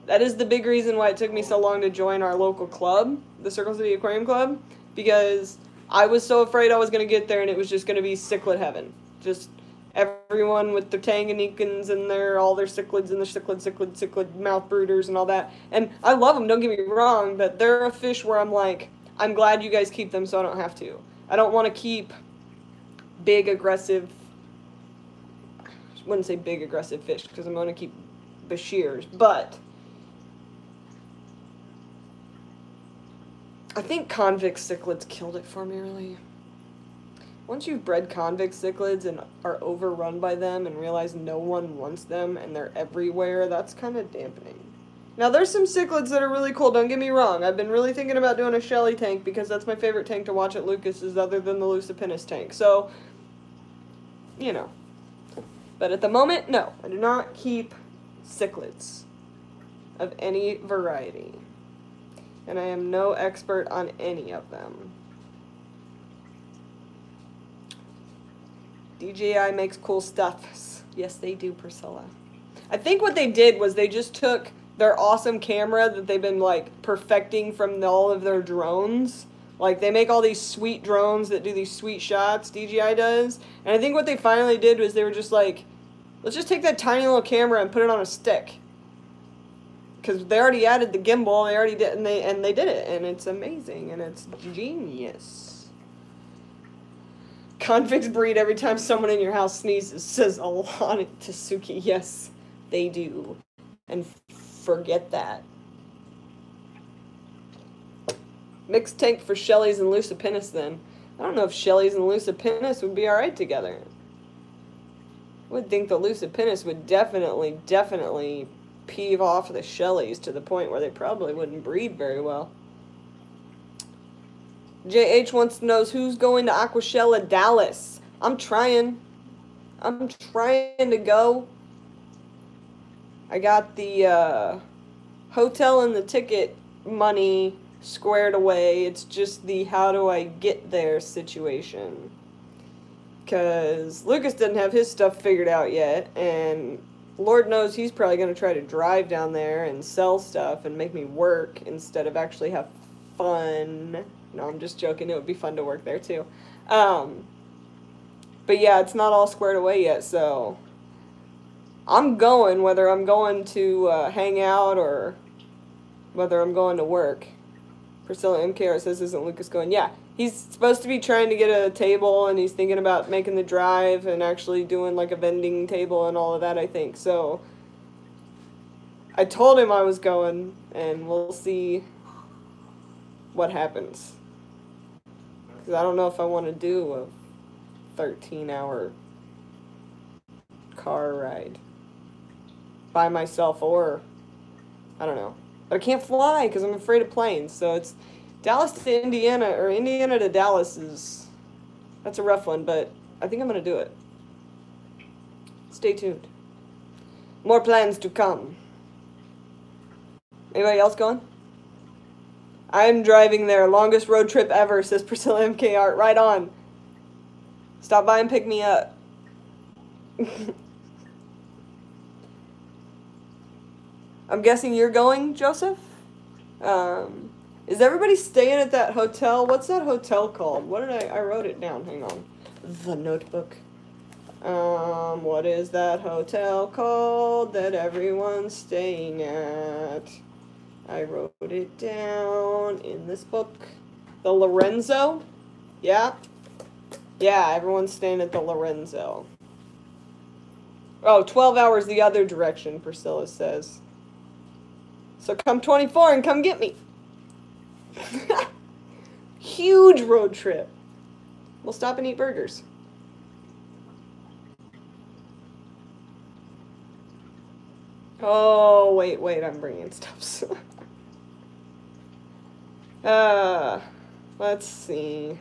the big reason why it took me so long to join our local club, the Circle City Aquarium Club, because I was so afraid I was going to get there and it was just going to be cichlid heaven. Just everyone with their Tanganikans and all their cichlids and the cichlid mouth brooders and all that. And I love them, don't get me wrong, but they're a fish where I'm like, I'm glad you guys keep them so I don't have to. I don't want to keep big, aggressive, I wouldn't say big, aggressive fish because I'm going to keep Bashirs, but I think convict cichlids killed it for me, really. Once you've bred convict cichlids and are overrun by them and realize no one wants them and they're everywhere, that's kind of dampening. Now, there's some cichlids that are really cool, don't get me wrong. I've been really thinking about doing a Shelly tank because that's my favorite tank to watch at Lucas's other than the Lucipinnis tank. So, you know. But at the moment, no. I do not keep cichlids of any variety. And I am no expert on any of them. DJI makes cool stuff. Yes, they do, Priscilla. I think what they did was they just took their awesome camera that they've been, like, perfecting from all of their drones. Like, they make all these sweet drones that do these sweet shots, DJI does. And I think what they finally did was they were just like, let's just take that tiny little camera and put it on a stick. Because they already added the gimbal, they already did, and they did it. And it's amazing, and it's genius. Convicts breed every time someone in your house sneezes, says Alani Tasuki. Yes, they do. And forget that. Mixed tank for Shellys and Lucipinnis then. I don't know if Shellys and Lucipinnis would be alright together. I would think the Lucipinnis would definitely peeve off the Shellys to the point where they probably wouldn't breed very well. JH wants to know who's going to AquaShella Dallas. I'm trying to go. I got the hotel and the ticket money squared away. It's just the how do I get there situation. Because Lucas doesn't have his stuff figured out yet, and Lord knows he's probably going to try to drive down there and sell stuff and make me work instead of actually have fun. No, I'm just joking. It would be fun to work there, too. But yeah, it's not all squared away yet, so I'm going, whether I'm going to hang out or whether I'm going to work. Priscilla MKR says, isn't Lucas going? Yeah, he's supposed to be trying to get a table, and he's thinking about making the drive and actually doing, like, a vending table and all of that, I think. So I told him I was going, and we'll see what happens. Because I don't know if I want to do a 13-hour car ride by myself, or I don't know. But I can't fly because I'm afraid of planes. So it's Dallas to Indiana, or Indiana to Dallas that's a rough one, but I think I'm going to do it. Stay tuned. More plans to come. Anybody else going? I'm driving there. Longest road trip ever, says Priscilla MKR. Right on. Stop by and pick me up. I'm guessing you're going, Joseph? Is everybody staying at that hotel? What's that hotel called? What did I wrote it down. Hang on. The Notebook. What is that hotel called that everyone's staying at? I wrote it down in this book. The Lorenzo? Yeah? Yeah, everyone's staying at the Lorenzo. Oh, 12 hours the other direction, Priscilla says. So come 24 and come get me. Huge road trip. We'll stop and eat burgers. Oh, wait, I'm bringing stuff. Let's see.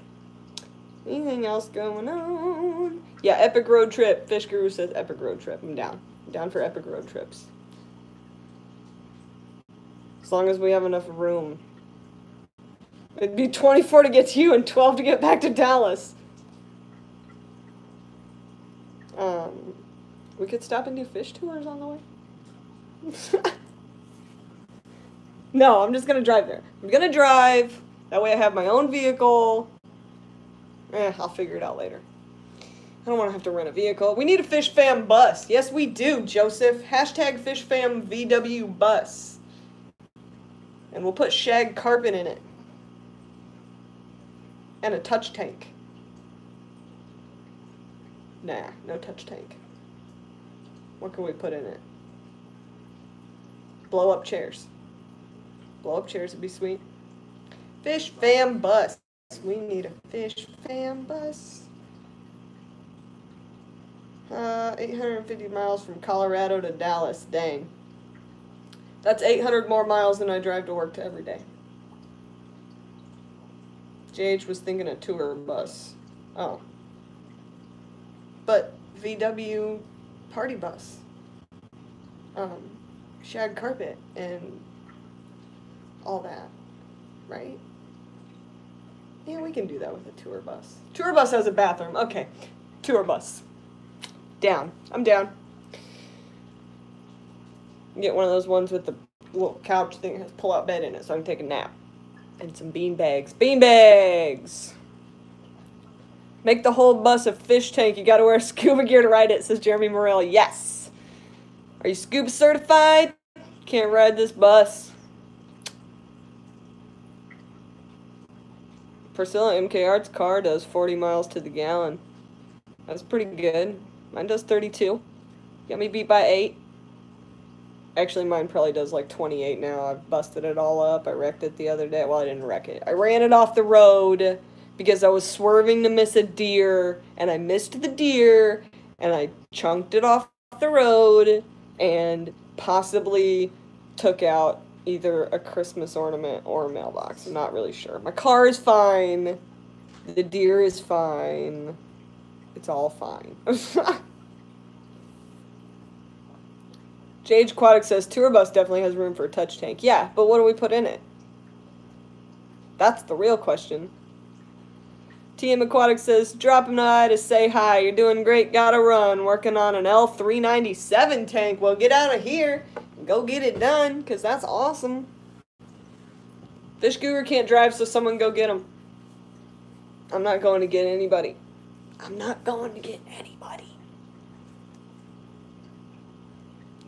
Anything else going on? Yeah, epic road trip. Fish Guru says epic road trip. I'm down. I'm down for epic road trips. As long as we have enough room. It'd be 24 to get to you and 12 to get back to Dallas. We could stop and do fish tours on the way. No, I'm just gonna drive there. I'm gonna drive. That way I have my own vehicle. I'll figure it out later. I don't want to have to rent a vehicle. We need a Fish Fam bus. Yes, we do, Joseph. Hashtag Fish Fam VW bus. And we'll put shag carpet in it. And a touch tank. Nah, no touch tank. What can we put in it? Blow up chairs. Blow up chairs would be sweet. Fish Fam bus. We need a Fish Fam bus. 850 miles from Colorado to Dallas. Dang. That's 800 more miles than I drive to work every day. JH was thinking a tour bus. Oh. But VW party bus. Shag carpet and all that. Right? Yeah, we can do that with a tour bus. Tour bus has a bathroom. Okay. Tour bus. Down. I'm down. Get one of those ones with the little couch thing that has pull-out bed in it so I can take a nap. And some bean bags. Bean bags! Make the whole bus a fish tank. You gotta wear scuba gear to ride it, says Jeremy Morrell. Yes! Are you scuba certified? Can't ride this bus. Priscilla MK Art's car does 40 miles to the gallon. That's pretty good. Mine does 32. Got me beat by 8. Actually, mine probably does like 28 now. I've busted it all up. I wrecked it the other day. Well, I didn't wreck it. I ran it off the road because I was swerving to miss a deer, and I missed the deer, and I chunked it off the road, and possibly took out either a Christmas ornament or a mailbox. I'm not really sure. My car is fine. The deer is fine. It's all fine. JH Aquatics says, tour bus definitely has room for a touch tank. Yeah, but what do we put in it? That's the real question. TM Aquatics says, dropping by to say hi. You're doing great. Gotta run. Working on an L397 tank. Well, get out of here. Go get it done, because that's awesome. Fish Guru can't drive, so someone go get him. I'm not going to get anybody. I'm not going to get anybody.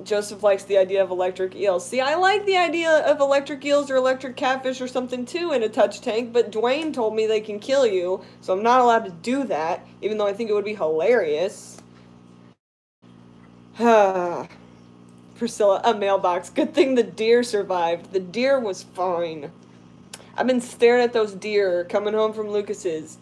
Joseph likes the idea of electric eels. See, I like the idea of electric eels or electric catfish or something too in a touch tank, but Dwayne told me they can kill you, so I'm not allowed to do that, even though I think it would be hilarious. Priscilla, a mailbox. Good thing the deer survived. The deer was fine. I've been staring at those deer coming home from Lucas's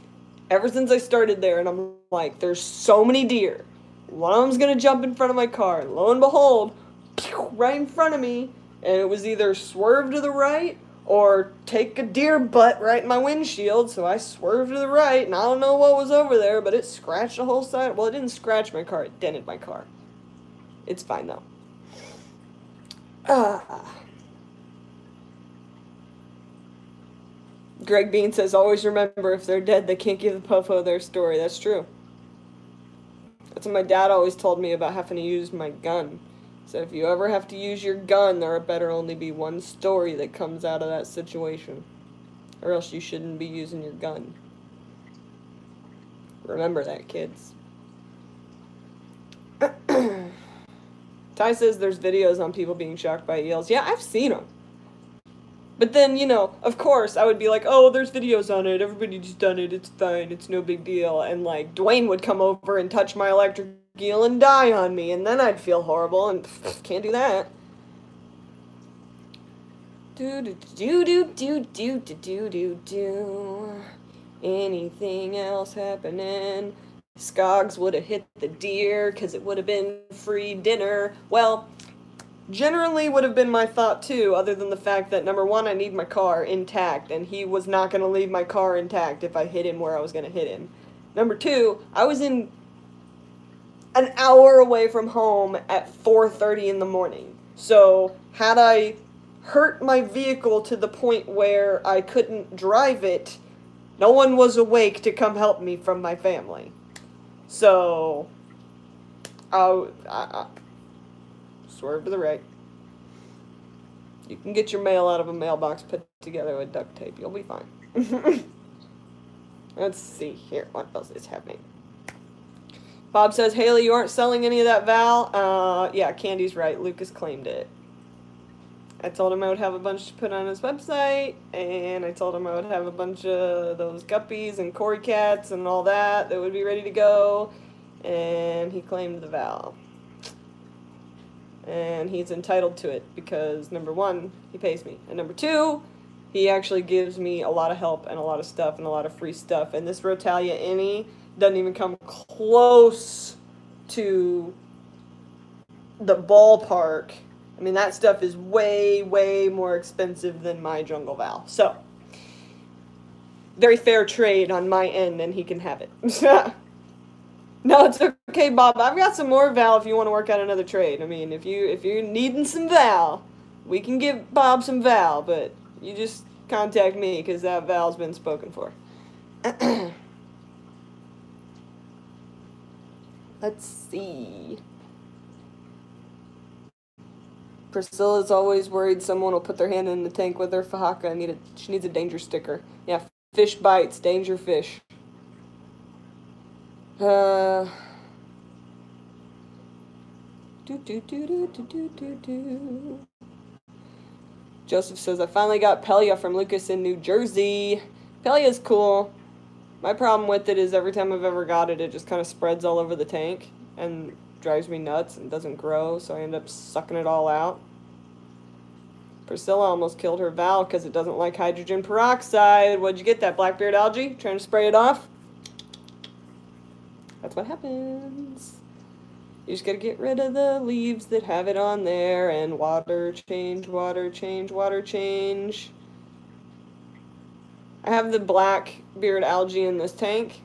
ever since I started there, and I'm like, there's so many deer. One of them's gonna jump in front of my car, and lo and behold, pew, right in front of me, and it was either swerve to the right or take a deer butt right in my windshield, so I swerved to the right, and I don't know what was over there, but it scratched the whole side. Well, it didn't scratch my car, it dented my car. It's fine, though. Greg Bean says, always remember, if they're dead, they can't give the popo their story. That's true. That's what my dad always told me about having to use my gun. So if you ever have to use your gun, there better only be one story that comes out of that situation. Or else you shouldn't be using your gun. Remember that, kids. Ty says there's videos on people being shocked by eels. Yeah, I've seen them. But then, you know, of course, I would be like, oh, there's videos on it. Everybody's done it. It's fine. It's no big deal. And, like, Dwayne would come over and touch my electric eel and die on me. And then I'd feel horrible. And can't do that. Do. Anything else happening? Skogs would have hit the deer because it would have been free dinner. Well, generally would have been my thought too, other than the fact that, number one, I need my car intact, and he was not going to leave my car intact if I hit him where I was going to hit him. Number two, I was in an hour away from home at 4:30 in the morning. So, had I hurt my vehicle to the point where I couldn't drive it, no one was awake to come help me from my family. So, I swerve to the right. You can get your mail out of a mailbox put together with duct tape. You'll be fine. Let's see here. What else is happening? Bob says, Haley, you aren't selling any of that Val? Yeah, Candy's right. Lucas claimed it. I told him I would have a bunch to put on his website, and I told him I would have a bunch of those guppies and Cory cats and all that would be ready to go, and he claimed the Val. And he's entitled to it because, number one, he pays me, and number two, he actually gives me a lot of help and a lot of stuff and a lot of free stuff, and this Rotalia Innie doesn't even come close to the ballpark. I mean, that stuff is way, way more expensive than my Jungle Val. So, very fair trade on my end, and he can have it. No, it's okay, Bob. I've got some more Val if you want to work out another trade. I mean, if you're needing some Val, we can give Bob some Val, but you just contact me because that Val's been spoken for. Let's see. Priscilla's always worried someone will put their hand in the tank with her Fahaka. She needs a danger sticker. Yeah, fish bites, danger fish. Joseph says, I finally got Pelia from Lucas in New Jersey. Pelia's cool. My problem with it is every time I've ever got it, it just kind of spreads all over the tank and drives me nuts and doesn't grow, so I end up sucking it all out. Priscilla almost killed her Val because it doesn't like hydrogen peroxide. What'd you get, that blackbeard algae? Trying to spray it off? That's what happens. You just gotta get rid of the leaves that have it on there, and water change, water change, water change. I have the blackbeard algae in this tank,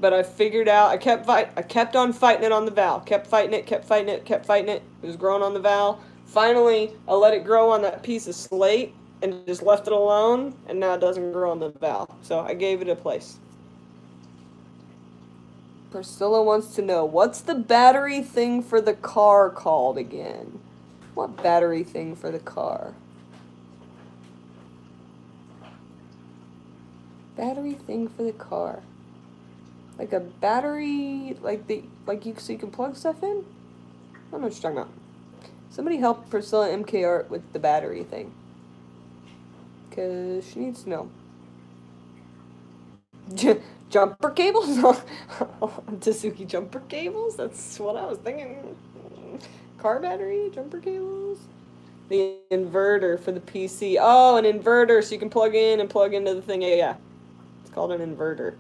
but I figured out, I kept on fighting it on the Val. Kept fighting it, kept fighting it, kept fighting it. It was growing on the Val. Finally, I let it grow on that piece of slate and just left it alone, and now it doesn't grow on the Val. So I gave it a place. Priscilla wants to know, what's the battery thing for the car called again? What battery thing for the car? Battery thing for the car. Like a battery, so you can plug stuff in? I don't know what you're talking about. Somebody help Priscilla MK Art with the battery thing. Because she needs to know. Jumper cables? Tasuki jumper cables? That's what I was thinking. Car battery? Jumper cables? The inverter for the PC. Oh, an inverter so you can plug in and plug into the thing. Yeah. It's called an inverter.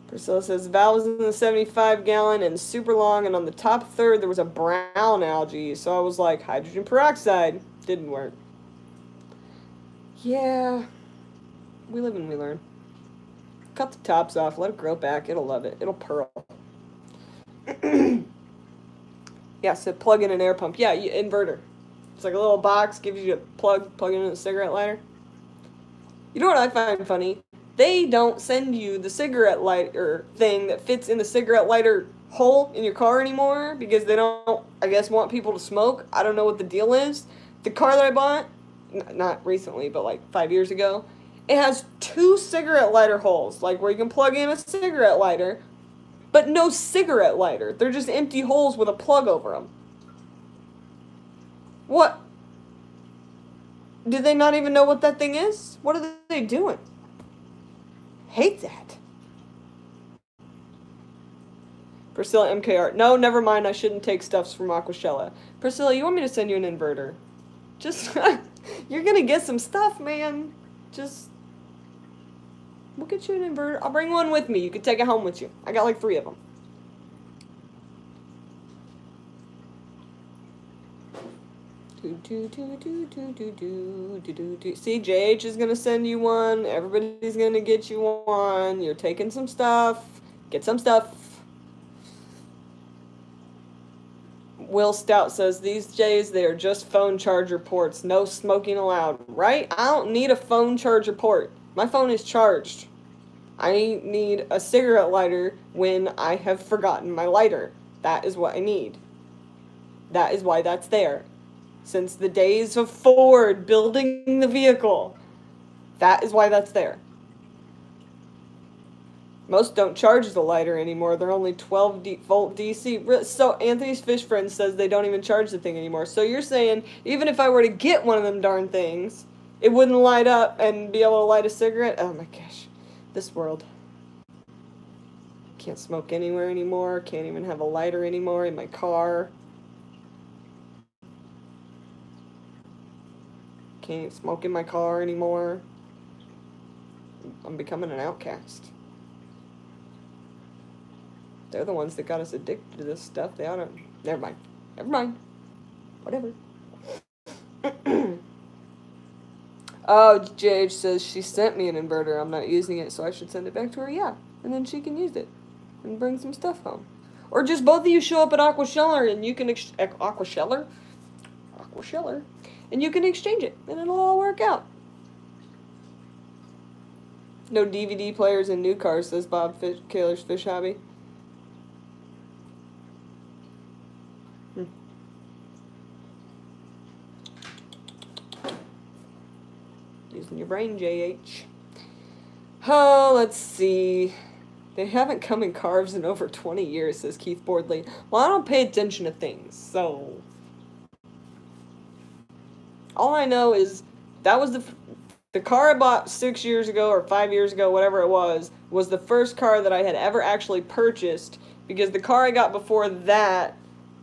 Priscilla says, Val was in the 75-gallon and super long, and on the top third there was a brown algae. So I was like, hydrogen peroxide. Didn't work. Yeah. We live and we learn. Cut the tops off. Let it grow back. It'll love it. It'll pearl. Yeah, so plug in an air pump. Yeah, inverter. It's like a little box. Gives you a plug in a cigarette lighter. You know what I find funny? They don't send you the cigarette lighter thing that fits in the cigarette lighter hole in your car anymore because they don't, I guess, want people to smoke. I don't know what the deal is. The car that I bought, not recently, but like 5 years ago, it has 2 cigarette lighter holes, like where you can plug in a cigarette lighter, but no cigarette lighter. They're just empty holes with a plug over them. What? Do they not even know what that thing is? What are they doing? Hate that. Priscilla MK Art. No, never mind. I shouldn't take stuffs from AquaShella. Priscilla, you want me to send you an inverter? Just, you're gonna get some stuff, man. Just, we'll get you an inverter. I'll bring one with me. You can take it home with you. I got like 3 of them. See, JH is gonna send you one. Everybody's gonna get you one. You're taking some stuff. Get some stuff. Will Stout says, these days they are just phone charger ports. No smoking allowed. Right? I don't need a phone charger port. My phone is charged. I need a cigarette lighter when I have forgotten my lighter. That is what I need. That is why that's there. Since the days of Ford building the vehicle. That is why that's there. Most don't charge the lighter anymore. They're only 12-volt DC. So Anthony's fish friend says they don't even charge the thing anymore. So you're saying even if I were to get one of them darn things, it wouldn't light up and be able to light a cigarette? Oh my gosh. This world. Can't smoke anywhere anymore. Can't even have a lighter anymore in my car. Can't smoke in my car anymore. I'm becoming an outcast. They're the ones that got us addicted to this stuff. They ought to... Never mind. Never mind. Whatever. Oh, JH says she sent me an inverter. I'm not using it, so I should send it back to her. Yeah. And then she can use it. And bring some stuff home. Or just both of you show up at AquaShella and you can... AquaShella? AquaShella. And you can exchange it. And it'll all work out. No DVD players in new cars, says Bob Kaler's Fish Hobby. Using your brain, JH. Oh, let's see. They haven't come in carves in over 20 years, says Keith Boardley. Well, I don't pay attention to things, so... All I know is that was the car I bought 6 years ago or 5 years ago, whatever it was the first car that I had ever actually purchased, because the car I got before that,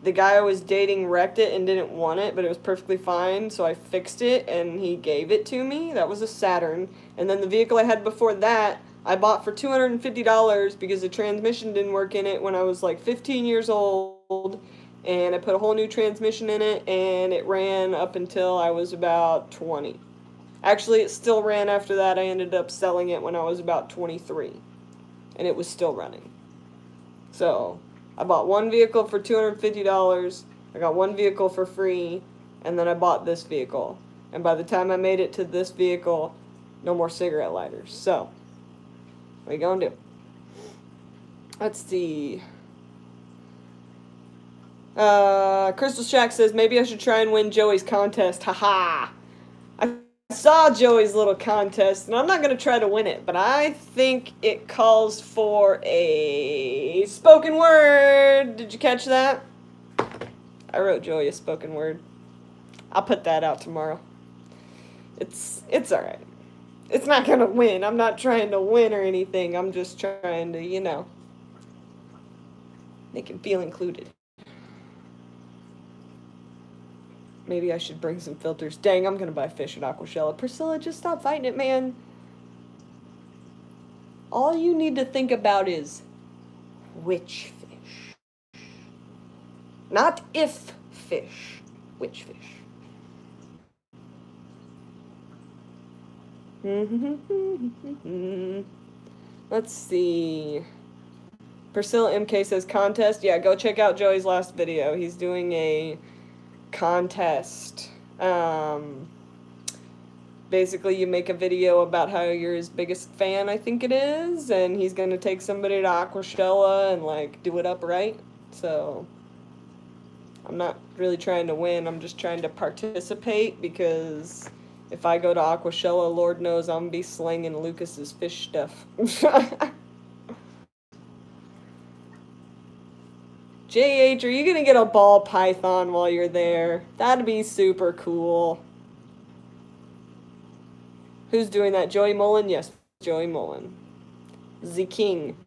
the guy I was dating wrecked it and didn't want it, but it was perfectly fine, so I fixed it and he gave it to me. That was a Saturn. And then the vehicle I had before that, I bought for $250 because the transmission didn't work in it when I was like 15 years old. And I put a whole new transmission in it, and it ran up until I was about 20. Actually, it still ran after that. I ended up selling it when I was about 23. And it was still running. So, I bought one vehicle for $250. I got one vehicle for free. And then I bought this vehicle. And by the time I made it to this vehicle, no more cigarette lighters. So, what are you gonna do? Let's see. Crystal Shack says, maybe I should try and win Joey's contest. Haha. I saw Joey's little contest, and I'm not going to try to win it, but I think it calls for a spoken word. Did you catch that? I wrote Joey a spoken word. I'll put that out tomorrow. It's alright. It's not going to win. I'm not trying to win or anything. I'm just trying to, you know, make him feel included. Maybe I should bring some filters. Dang, I'm gonna buy fish at AquaShella. Priscilla, just stop fighting it, man. All you need to think about is which fish. Not if fish. Which fish. Let's see. Priscilla MK says contest. Yeah, go check out Joey's last video. He's doing a contest. Basically you make a video about how you're his biggest fan, I think it is, and he's gonna take somebody to AquaShella and like do it up right. So I'm not really trying to win, I'm just trying to participate, because if I go to AquaShella, Lord knows I'm gonna be slinging Lucas's fish stuff. JH, are you gonna get a ball python while you're there? That'd be super cool. Who's doing that? Joey Mullen? Yes, Joey Mullen. The king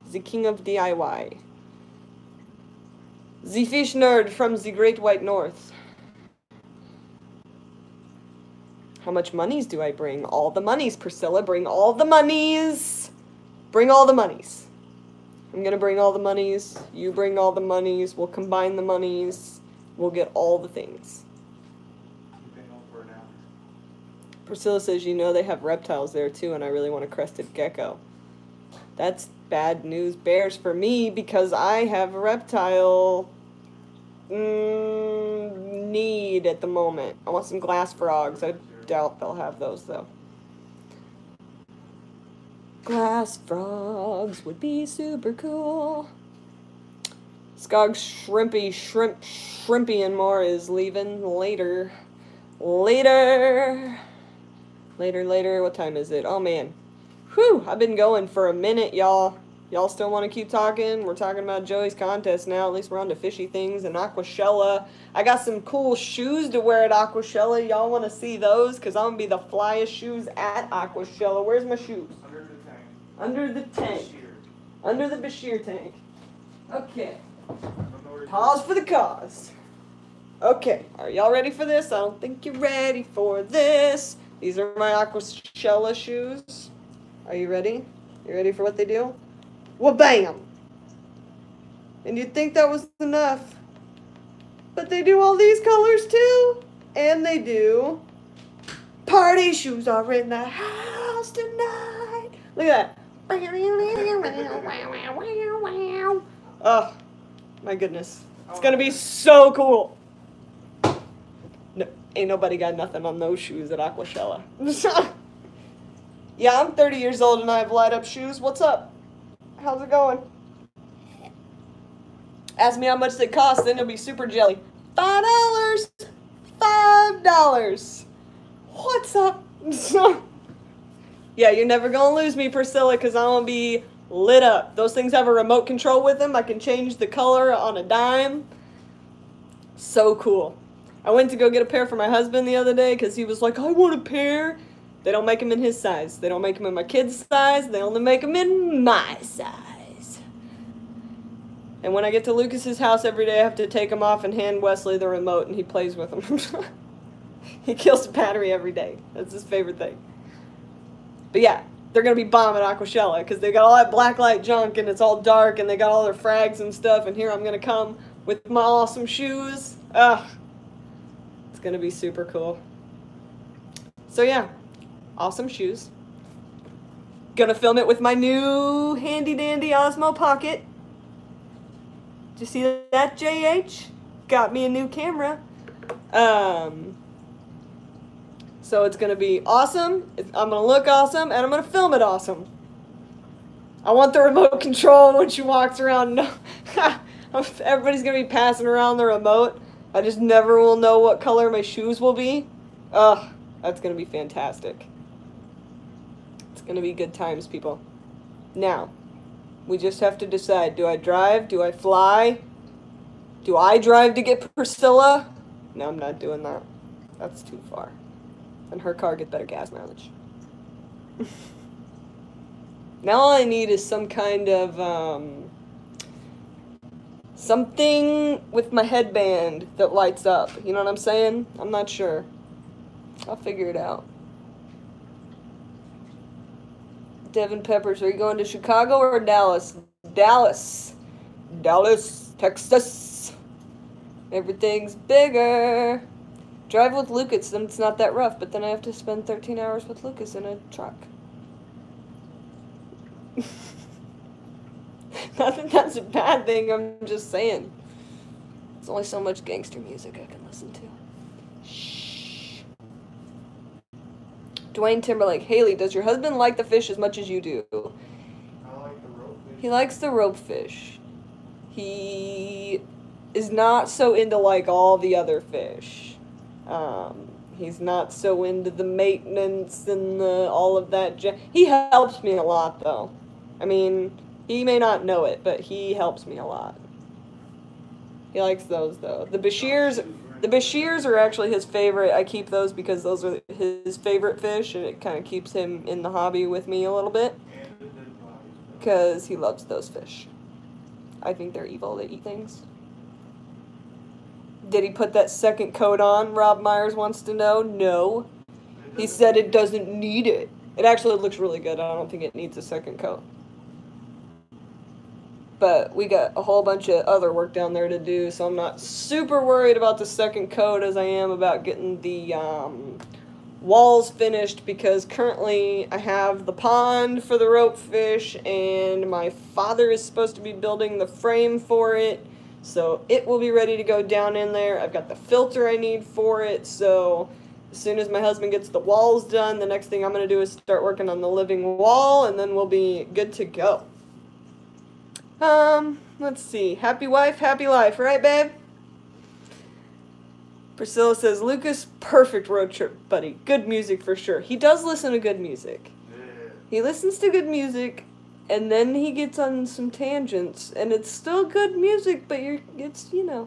of DIY. The fish nerd from the Great White North. How much monies do I bring? All the monies, Priscilla. Bring all the monies. Bring all the monies. I'm gonna bring all the monies, you bring all the monies, we'll combine the monies, we'll get all the things. Priscilla says, you know they have reptiles there too, and I really want a crested gecko. That's bad news bears for me, because I have a reptile need at the moment. I want some glass frogs. I doubt they'll have those, though. Glass frogs would be super cool. Skog Shrimpy and more is leaving later. Later. What time is it? Oh, man. Whew, I've been going for a minute, y'all. Y'all still want to keep talking? We're talking about Joey's contest now. At least we're on to fishy things and AquaShella. I got some cool shoes to wear at AquaShella. Y'all want to see those? Because I'm going to be the flyest shoes at AquaShella. Where's my shoes? Under the tank. Under the tank. Bashir. Under the Bashir tank. Okay. Pause for the cause. Okay. Are y'all ready for this? I don't think you're ready for this. These are my AquaShella shoes. Are you ready? You ready for what they do? Well, bam! And you'd think that was enough. But they do all these colors too. And they do. Party shoes are in the house tonight. Look at that. Oh, my goodness. It's going to be so cool. No, ain't nobody got nothing on those shoes at AquaShella. Yeah, I'm 30 years old and I have light up shoes. What's up? How's it going? Ask me how much they cost, then it'll be super jelly. $5. $5. What's up? Yeah, you're never gonna lose me, Priscilla, because I'm gonna be lit up. Those things have a remote control with them. I can change the color on a dime. So cool. I went to go get a pair for my husband the other day because he was like, I want a pair. They don't make them in his size. They don't make them in my kid's size. They only make them in my size. And when I get to Lucas's house every day, I have to take them off and hand Wesley the remote, and he plays with them. He kills the battery every day. That's his favorite thing. But yeah, they're going to be bomb at AquaShella because they got all that black light junk, and it's all dark, and they got all their frags and stuff, and here I'm going to come with my awesome shoes. Ugh. It's going to be super cool. So yeah. Awesome shoes. Gonna film it with my new handy dandy Osmo Pocket. Did you see that, JH? Got me a new camera. So it's gonna be awesome. I'm gonna look awesome, and I'm gonna film it awesome. I want the remote control when she walks around. No, everybody's gonna be passing around the remote. I just never will know what color my shoes will be. Ugh, that's gonna be fantastic. Gonna be good times, people. Now, we just have to decide, do I drive? Do I fly? Do I drive to get Priscilla? No, I'm not doing that. That's too far. And her car gets better gas mileage. Now all I need is some kind of, something with my headband that lights up. You know what I'm saying? I'm not sure. I'll figure it out. Devin Peppers, are you going to Chicago or Dallas? Dallas, Texas. Everything's bigger. Drive with Lucas, then it's not that rough, but then I have to spend 13 hours with Lucas in a truck. Not that that's a bad thing, I'm just saying. There's only so much gangster music I can listen to. Dwayne Timberlake, Haley, does your husband like the fish as much as you do? I like the ropefish. He likes the ropefish. He is not so into like all the other fish. He's not so into the maintenance and all of that. He helps me a lot though. I mean, he may not know it, but he helps me a lot. He likes those though. The Bashirs are actually his favorite. I keep those because those are his favorite fish, and it kind of keeps him in the hobby with me a little bit. Because he loves those fish. I think they're evil. They eat things. Did he put that second coat on? Rob Myers wants to know. No. He said it doesn't need it. It actually looks really good. I don't think it needs a second coat. But we got a whole bunch of other work down there to do, so I'm not super worried about the second coat as I am about getting the walls finished, because currently I have the pond for the ropefish, and my father is supposed to be building the frame for it, So it will be ready to go down in there. I've got the filter I need for it, so as soon as my husband gets the walls done, the next thing I'm going to do is start working on the living wall, and then we'll be good to go. Let's see. Happy wife, happy life, right, babe? Priscilla says, Lucas, perfect road trip buddy. Good music for sure. He does listen to good music. Yeah. He listens to good music, and then he gets on some tangents, and it's still good music, but it's a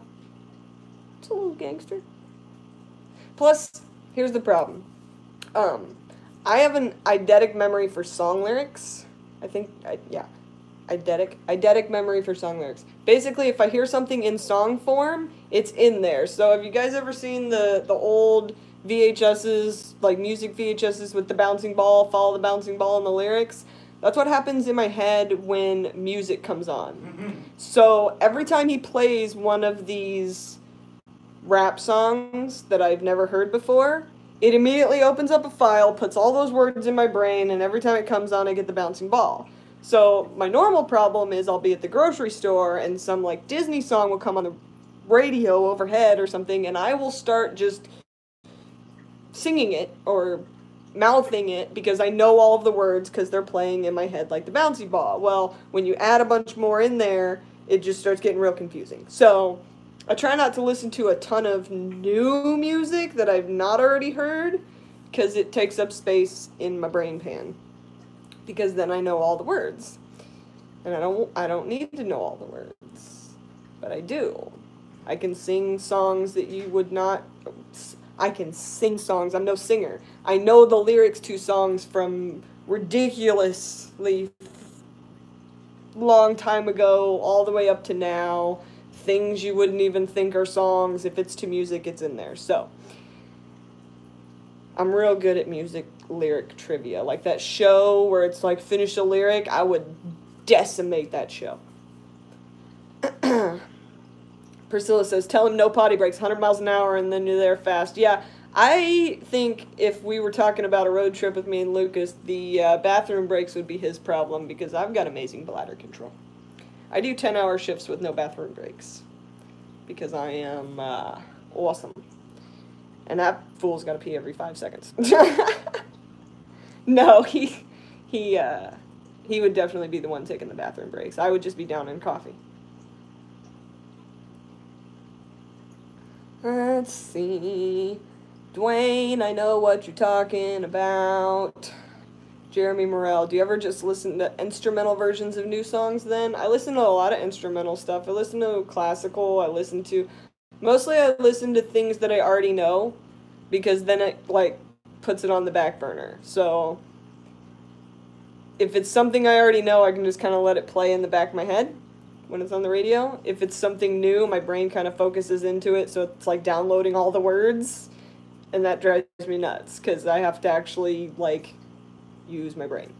little gangster. Plus, here's the problem. I have an eidetic memory for song lyrics. Eidetic memory for song lyrics. Basically, if I hear something in song form, it's in there. So have you guys ever seen the old VHSs, like music VHSs with the bouncing ball, follow the bouncing ball in the lyrics? That's what happens in my head when music comes on. So every time he plays one of these rap songs that I've never heard before, it immediately opens up a file, puts all those words in my brain, and every time it comes on, I get the bouncing ball. So my normal problem is I'll be at the grocery store and some like Disney song will come on the radio overhead or something, and I will start just singing it or mouthing it because I know all of the words because they're playing in my head like the bouncy ball. Well, when you add a bunch more in there, it just starts getting real confusing. So I try not to listen to a ton of new music that I've not already heard because it takes up space in my brain pan. Because then I know all the words. And I don't need to know all the words. But I do. I can sing songs that you would not... I can sing songs. I'm no singer. I know the lyrics to songs from ridiculously long time ago all the way up to now. Things you wouldn't even think are songs. If it's to music, it's in there. So, I'm real good at music lyric trivia. Like that show where it's like finish a lyric, I would decimate that show. Priscilla says, tell him no potty breaks, 100 miles an hour, and then you're there fast. Yeah, I think if we were talking about a road trip with me and Lucas, the bathroom breaks would be his problem because I've got amazing bladder control. I do 10-hour shifts with no bathroom breaks because I am awesome. And that fool's got to pee every 5 seconds. No, he would definitely be the one taking the bathroom breaks. I would just be down in coffee. Let's see. Dwayne, I know what you're talking about. Jeremy Morel, do you ever just listen to instrumental versions of new songs then? I listen to a lot of instrumental stuff. I listen to classical. Mostly I listen to things that I already know because then it, like, puts it on the back burner. So if it's something I already know, I can just kind of let it play in the back of my head when it's on the radio. If it's something new, my brain kind of focuses into it, so it's like downloading all the words, and that drives me nuts because I have to actually, like, use my brain.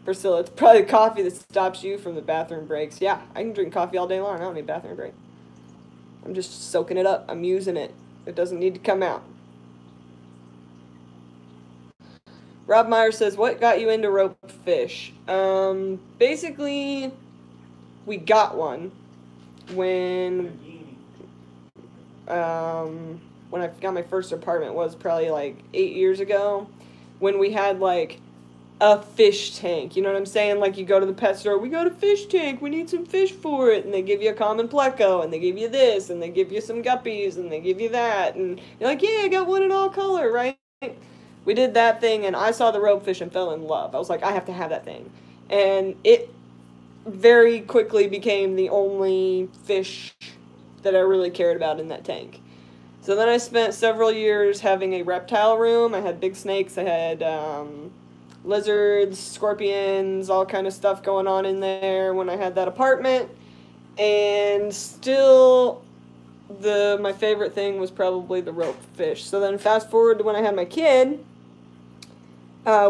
Priscilla, it's probably coffee that stops you from the bathroom breaks. Yeah, I can drink coffee all day long. I don't need a bathroom break. I'm just soaking it up. I'm using it. It doesn't need to come out. Rob Meyer says, what got you into ropefish? Basically, we got one when I got my first apartment. Was probably like 8 years ago when we had like a fish tank. You know what I'm saying? Like you go to the pet store, we got a fish tank, we need some fish for it, and they give you a common pleco, and they give you this, and they give you some guppies, and they give you that, and you're like, yeah, I got one in all color, right? We did that thing, and I saw the ropefish and fell in love. I was like, I have to have that thing. And it very quickly became the only fish that I really cared about in that tank. So then I spent several years having a reptile room. I had big snakes, I had lizards, scorpions, all kind of stuff going on in there when I had that apartment. And still, my favorite thing was probably the ropefish. So then fast forward to when I had my kid,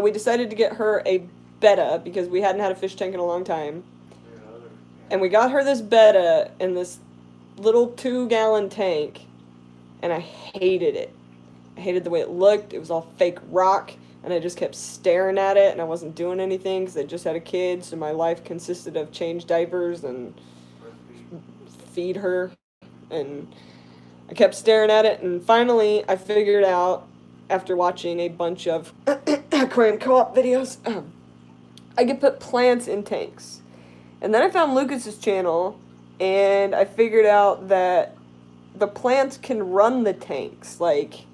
we decided to get her a betta because we hadn't had a fish tank in a long time. And we got her this betta in this little 2-gallon tank, and I hated it. I hated the way it looked. It was all fake rock. and I just kept staring at it, and I wasn't doing anything because I just had a kid, so my life consisted of change diapers and feed her, and I kept staring at it, and finally I figured out, after watching a bunch of aquarium co-op videos, I could put plants in tanks. And then I found Lucas's channel, and I figured out that the plants can run the tanks. Like,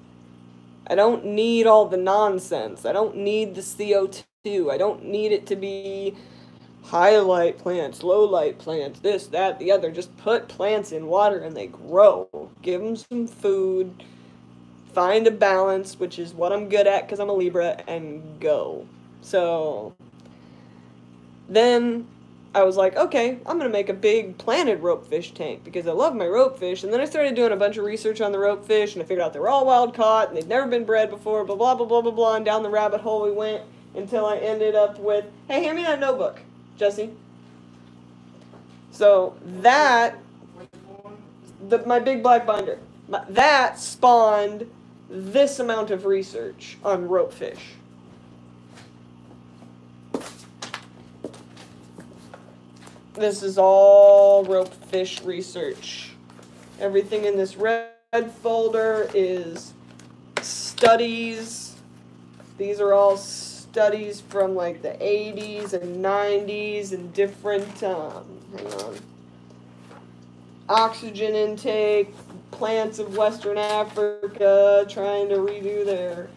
I don't need all the nonsense. I don't need the CO2. I don't need it to be highlight plants, low light plants, this, that, the other. Just put plants in water and they grow. Give them some food. Find a balance, which is what I'm good at because I'm a Libra, and go. So then I was like, okay, I'm going to make a big planted ropefish tank because I love my ropefish. And then I started doing a bunch of research on the ropefish, and I figured out they were all wild caught and they'd never been bred before, blah, blah, blah, blah, blah, blah. And down the rabbit hole we went until I ended up with, hey, hand me that notebook, Jesse. So that, my big black binder, that spawned this amount of research on ropefish. This is all ropefish research. Everything in this red folder is studies. These are all studies from like the 80s and 90s and different, hang on, oxygen intake, plants of Western Africa, trying to redo their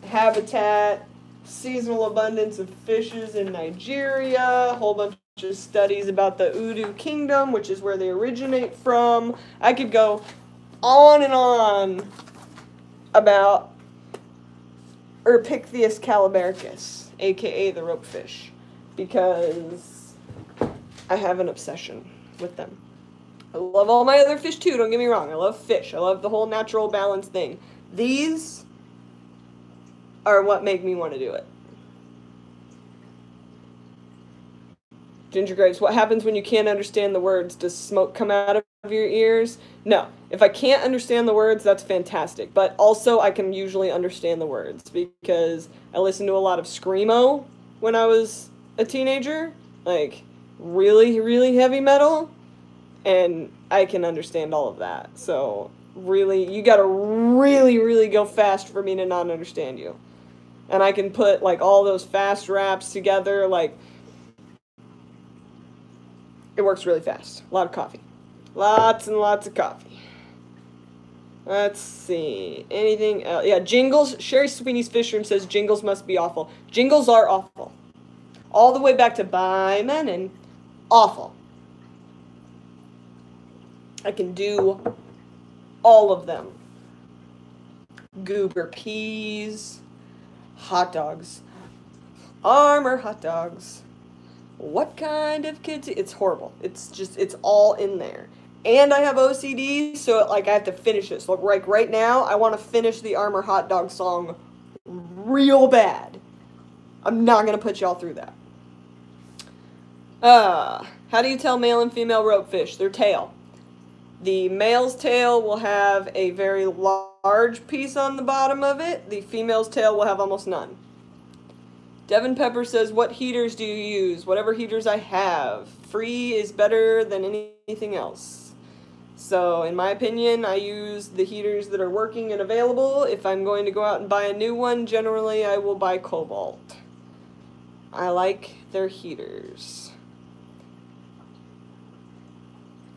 habitat, seasonal abundance of fishes in Nigeria, a whole bunch of studies about the Udu Kingdom, which is where they originate from. I could go on and on about Erpictheus calibaricus, aka the ropefish, because I have an obsession with them. I love all my other fish too, don't get me wrong. I love fish. I love the whole natural balance thing. These are what make me want to do it. Ginger grapes, what happens when you can't understand the words? Does smoke come out of your ears? No. If I can't understand the words, that's fantastic. But also, I can usually understand the words because I listened to a lot of Screamo when I was a teenager. Like, really, really heavy metal. And I can understand all of that. So, really, you gotta really, really go fast for me to not understand you. And I can put, like, all those fast raps together, like, it works really fast. A lot of coffee. Lots and lots of coffee. Let's see. Anything else? Yeah, jingles. Sherry Sweeney's Fish Room says jingles must be awful. Jingles are awful. All the way back to Bye Menon. Awful. I can do all of them. Goober peas. Hot dogs. Armor hot dogs. What kind of kids? It's horrible. It's just, it's all in there. And I have OCD, so like I have to finish it. So like right now, I want to finish the Armor Hot Dog song real bad. I'm not going to put y'all through that. How do you tell male and female ropefish? Their tail. The male's tail will have a very large piece on the bottom of it. The female's tail will have almost none. Devin Pepper says, what heaters do you use? Whatever heaters I have. Free is better than anything else. So, in my opinion, I use the heaters that are working and available. If I'm going to go out and buy a new one, generally I will buy Cobalt. I like their heaters.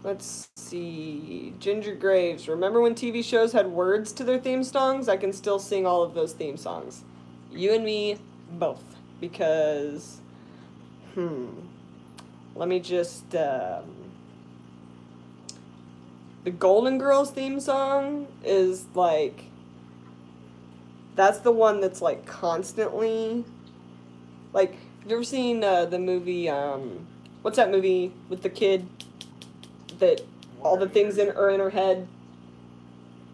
Let's see. Ginger Graves. Remember when TV shows had words to their theme songs? I can still sing all of those theme songs. You and me, both. Because, let me just, the Golden Girls theme song is, like, that's the one that's, like, constantly, like, have you ever seen, the movie, what's that movie with the kid that all the things are in her head?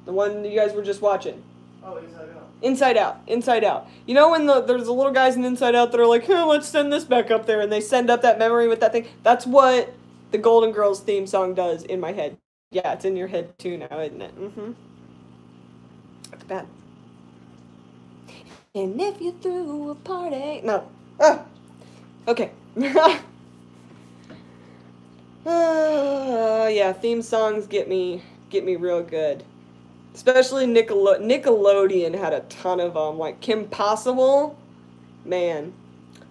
The one you guys were just watching. Oh, Inside Out. Inside Out. Inside Out. You know when there's the little guys in Inside Out that are like, oh, let's send this back up there, and they send up that memory with that thing? That's what the Golden Girls theme song does in my head. Yeah, it's in your head too now, isn't it? That's bad. And if you threw a party... No. Okay. Yeah, theme songs get me real good. Especially Nickelodeon had a ton of them. Like Kim Possible. Man.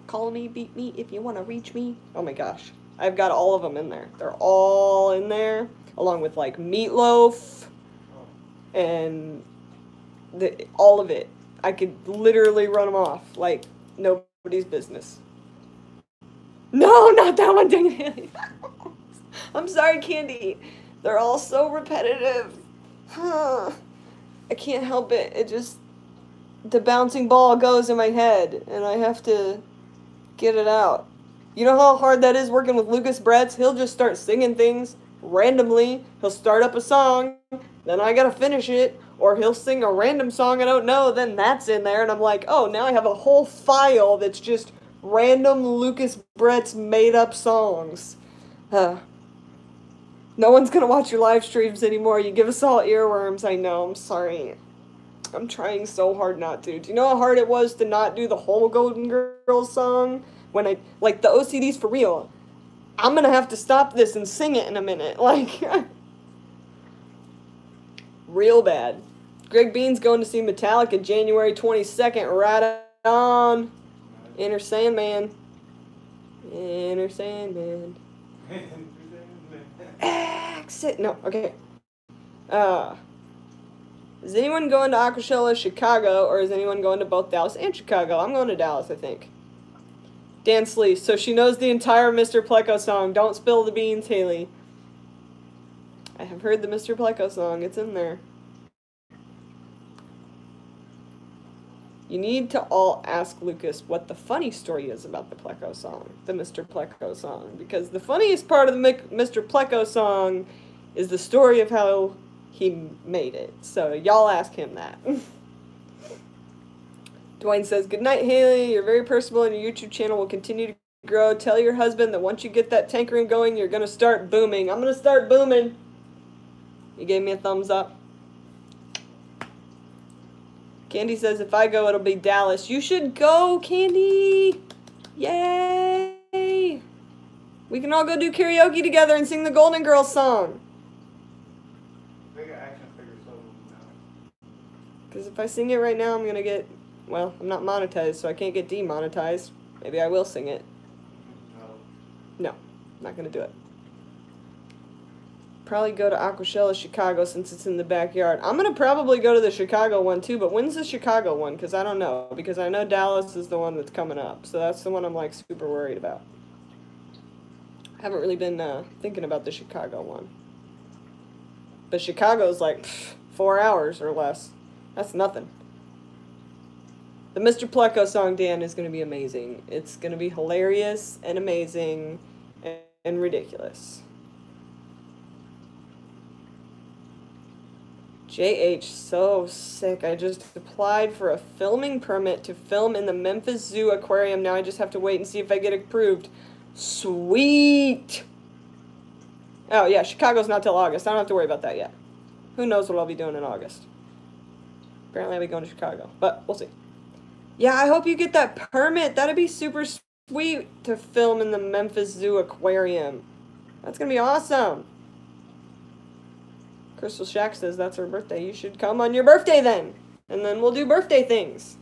Call me, beat me if you want to reach me. Oh my gosh. I've got all of them in there. They're all in there. Along with like Meatloaf. And all of it. I could literally run them off like nobody's business. No, not that one, dang it. I'm sorry, Candy. They're all so repetitive. I can't help it. It just... The bouncing ball goes in my head, and I have to get it out. You know how hard that is working with Lucas Bretz? He'll just start singing things randomly. He'll start up a song, then I gotta finish it. Or he'll sing a random song I don't know, then that's in there, and I'm like, oh, now I have a whole file that's just random Lucas Bretz made-up songs. No one's gonna watch your live streams anymore. You give us all earworms. I know, I'm sorry. I'm trying so hard not to. Do you know how hard it was to not do the whole Golden Girls song? When I, like, the OCD's for real. I'm gonna have to stop this and sing it in a minute. Like, real bad. Greg Bean's going to see Metallica January 22nd. Right on. Inner Sandman. Inner Sandman. Exit. No, okay. Is anyone going to AquaShella Chicago, or is anyone going to both Dallas and Chicago? I'm going to Dallas, I think. Dan Sleece. So she knows the entire Mr. Pleco song. Don't spill the beans, Haley. I have heard the Mr. Pleco song. It's in there. You need to all ask Lucas what the funny story is about the Pleco song, the Mr. Pleco song, because the funniest part of the Mr. Pleco song is the story of how he made it. So y'all ask him that. Dwayne says, good night, Haley. You're very personable and your YouTube channel will continue to grow. Tell your husband that once you get that tank room going, you're going to start booming. I'm going to start booming. You gave me a thumbs up. Candy says, if I go, it'll be Dallas. You should go, Candy. Yay. We can all go do karaoke together and sing the Golden Girls song. Because if I sing it right now, I'm going to get... Well, I'm not monetized, so I can't get demonetized. Maybe I will sing it. No, I'm not going to do it. Probably go to AquaShella Chicago since it's in the backyard. I'm going to probably go to the Chicago one too, but when's the Chicago one? Because I don't know. Because I know Dallas is the one that's coming up. So that's the one I'm like super worried about. I haven't really been thinking about the Chicago one. But Chicago's like 4 hours or less. That's nothing. The Mr. Pleco song, Dan, is going to be amazing. It's going to be hilarious and amazing and ridiculous. JH, so sick. I just applied for a filming permit to film in the Memphis Zoo aquarium. Now I just have to wait and see if I get approved. Sweet! Oh, yeah, Chicago's not till August. I don't have to worry about that yet. Who knows what I'll be doing in August. Apparently I'll be going to Chicago, but we'll see. Yeah, I hope you get that permit. That'd be super sweet to film in the Memphis Zoo aquarium. That's going to be awesome. Crystal Shack says that's her birthday. You should come on your birthday then. And then we'll do birthday things.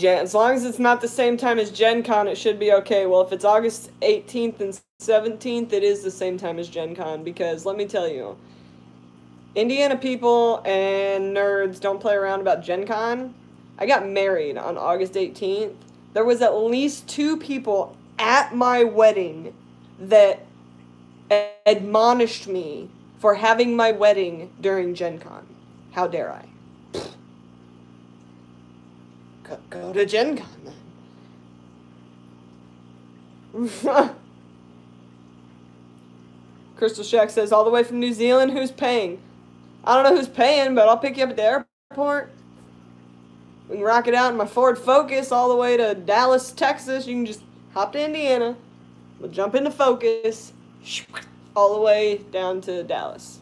As long as it's not the same time as Gen Con, it should be okay. Well, if it's August 18th and 17th, it is the same time as Gen Con. Because, let me tell you, Indiana people and nerds don't play around about Gen Con. I got married on August 18th. There was at least 2 people at my wedding that admonished me for having my wedding during Gen Con. How dare I? Go to Gen Con then. Crystal Shack says, all the way from New Zealand, who's paying? I don't know who's paying, but I'll pick you up at the airport. We can rock it out in my Ford Focus all the way to Dallas, Texas. You can just hop to Indiana. We'll jump into Focus. all the way down to Dallas.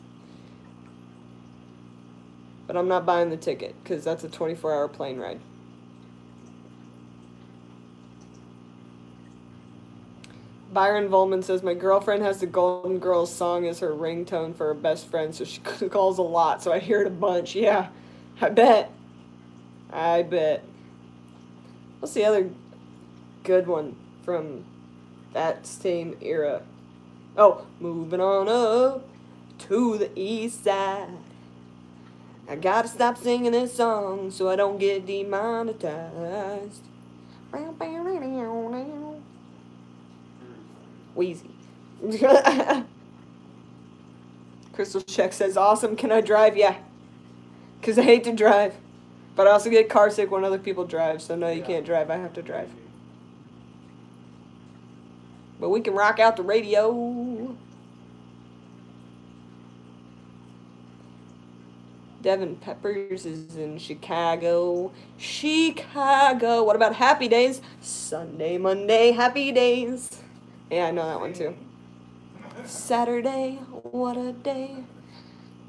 But I'm not buying the ticket because that's a 24-hour plane ride. Byron Volman says, my girlfriend has the Golden Girls song as her ringtone for her best friend, so she calls a lot, so I hear it a bunch. Yeah, I bet. I bet. What's the other good one from that same era? Oh, moving on up to the east side. I gotta stop singing this song so I don't get demonetized. Wheezy. Crystal Check says, awesome, can I drive? Yeah. Because I hate to drive. But I also get car sick when other people drive, so no, you can't drive. I have to drive. But we can rock out the radio. Devin Peppers is in Chicago. Chicago. What about Happy Days? Sunday, Monday, Happy Days. Yeah, I know that one too. Saturday, what a day.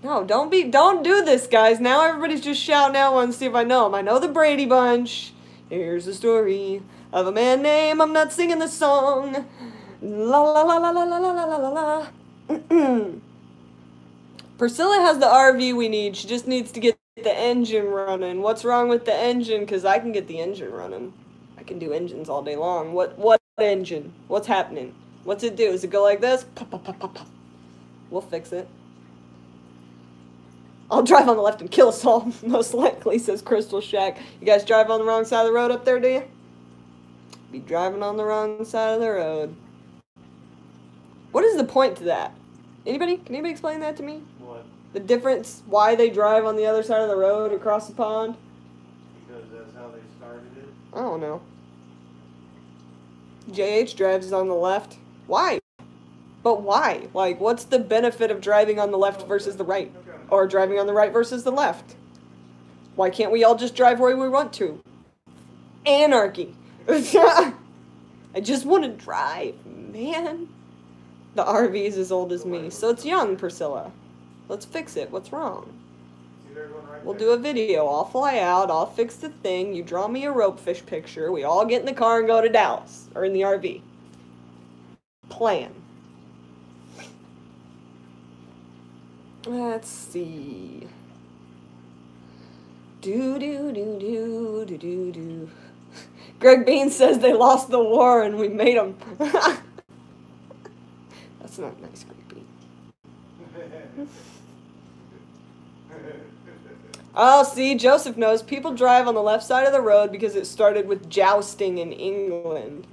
No, don't do this, guys. Now everybody's just shouting out one to see if I know them. I know the Brady Bunch. Here's the story of a man named, I'm not singing the song. La la la la la la la la la la. Priscilla has the RV we need. She just needs to get the engine running. What's wrong with the engine? Because I can get the engine running. I can do engines all day long. What engine? What's happening? What's it do? Does it go like this? Pop, pop, pop, pop, pop. We'll fix it. I'll drive on the left and kill us all, most likely, says Crystal Shack. You guys drive on the wrong side of the road up there, do you? Be driving on the wrong side of the road. What is the point to that? Anybody? Can anybody explain that to me? What? The difference, why they drive on the other side of the road across the pond? Because that's how they started it. I don't know. JH drives on the left. Why? But why? Like, what's the benefit of driving on the left versus the right? Or driving on the right versus the left? Why can't we all just drive where we want to? Anarchy. I just want to drive, man. The RV is as old as me, so it's young, Priscilla. Let's fix it. What's wrong? We'll do a video. I'll fly out. I'll fix the thing. You draw me a ropefish picture. We all get in the car and go to Dallas. Or in the RV. Plan. Let's see. Do. Greg Bean says they lost the war and we made them. That's not nice, Greg Bean. Oh, see, Joseph knows. People drive on the left side of the road because it started with jousting in England.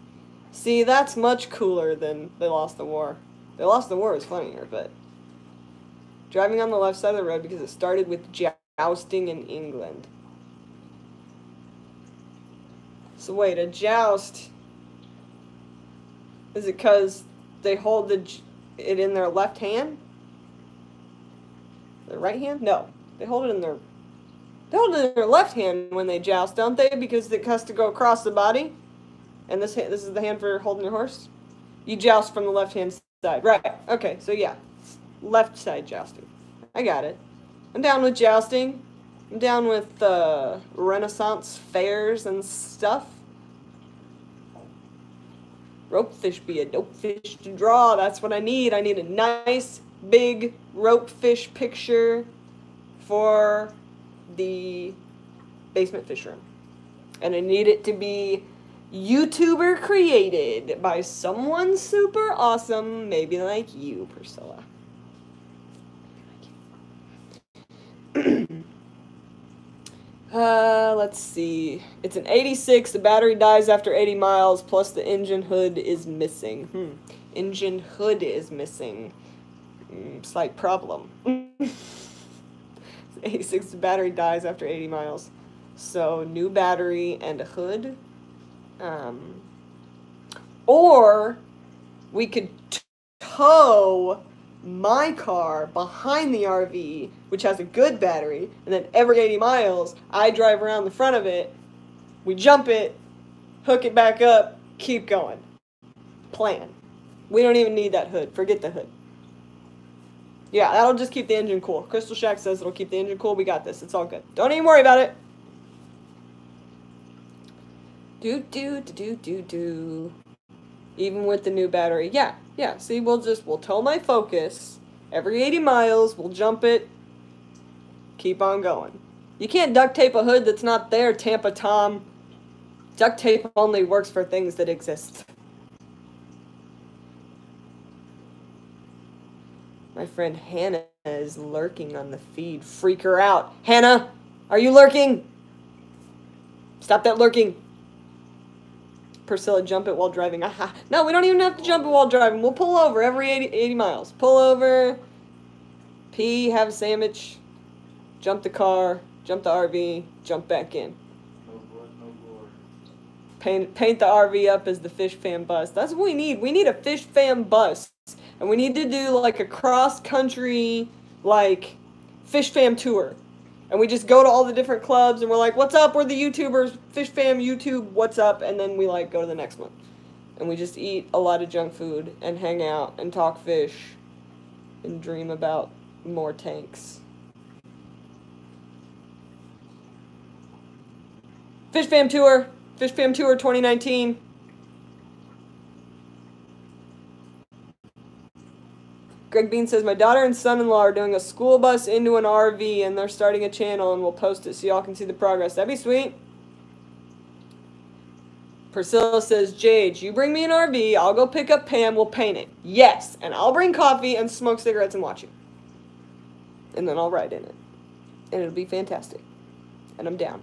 See, that's much cooler than they lost the war. They lost the war is funnier, but... Driving on the left side of the road because it started with jousting in England. So wait, a joust... Is it because they hold it in their left hand? Their right hand? No. They hold it in their left hand when they joust, don't they? Because it has to go across the body. And this is the hand for holding your horse. You joust from the left hand side. Right. Okay, so yeah. Left side jousting. I got it. I'm down with jousting. I'm down with Renaissance fairs and stuff. Ropefish be a dope fish to draw. That's what I need. I need a nice, big ropefish picture for the basement fish room. And I need it to be YouTuber created by someone super awesome, maybe like you, Priscilla. Let's see. It's an 86. The battery dies after 80 miles, plus the engine hood is missing. Engine hood is missing. Slight problem. 86. The battery dies after 80 miles. So, new battery and a hood. Or we could tow my car behind the RV, which has a good battery, and then every 80 miles, I drive around the front of it, we jump it, hook it back up, keep going. Plan. We don't even need that hood. Forget the hood. Yeah, that'll just keep the engine cool. Crystal Shack says it'll keep the engine cool. We got this. It's all good. Don't even worry about it. Do. Even with the new battery. Yeah. See, we'll tow my Focus. Every 80 miles, we'll jump it. Keep on going. You can't duct tape a hood that's not there, Tampa Tom. Duct tape only works for things that exist. My friend Hannah is lurking on the feed. Freak her out. Hannah, are you lurking? Stop that lurking. Priscilla, jump it while driving. Aha. No, we don't even have to jump it while driving. We'll pull over every 80 miles. Pull over. Pee, have a sandwich. Jump the car. Jump the RV. Jump back in. No blood, no glory. Paint the RV up as the Fish Fam bus. That's what we need. We need a Fish Fam bus. And we need to do like a cross-country, like, Fish Fam tour. And we just go to all the different clubs and we're like, what's up? We're the YouTubers. Fish Fam YouTube, what's up? And then we like go to the next one. And we just eat a lot of junk food and hang out and talk fish and dream about more tanks. Fish Fam Tour 2019. Greg Bean says, my daughter and son-in-law are doing a school bus into an RV and they're starting a channel and we'll post it so y'all can see the progress. That'd be sweet. Priscilla says, Jade, you bring me an RV, I'll go pick up Pam, we'll paint it. Yes, and I'll bring coffee and smoke cigarettes and watch you. And then I'll ride in it. And it'll be fantastic. And I'm down.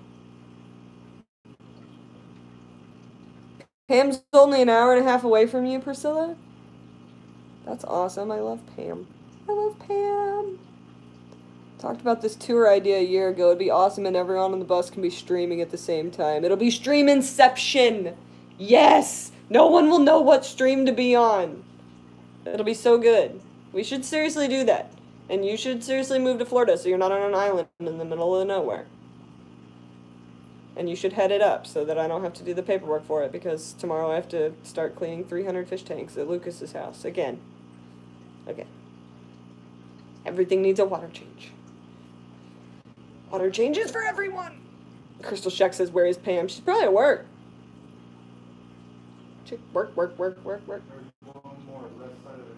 Pam's only an hour and a half away from you, Priscilla? That's awesome. I love Pam. I love Pam. Talked about this tour idea a year ago. It'd be awesome and everyone on the bus can be streaming at the same time. It'll be stream inception. Yes! No one will know what stream to be on. It'll be so good. We should seriously do that. And you should seriously move to Florida so you're not on an island in the middle of nowhere. And you should head it up so that I don't have to do the paperwork for it because tomorrow I have to start cleaning 300 fish tanks at Lucas's house. Again. Everything needs a water change. Water changes for everyone. Crystal Shack says, where is Pam? She's probably at work. Work.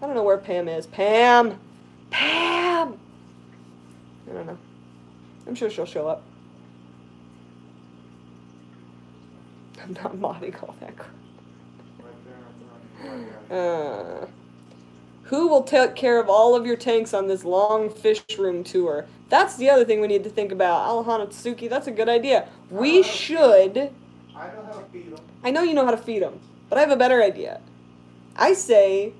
I don't know where Pam is. Pam! I don't know. I'm sure she'll show up. I'm not modding all that crap. Who will take care of all of your tanks on this long fish room tour? That's the other thing we need to think about. Alejandro Tsuki, that's a good idea. We should... I know how to feed them. I know you know how to feed them, but I have a better idea. I say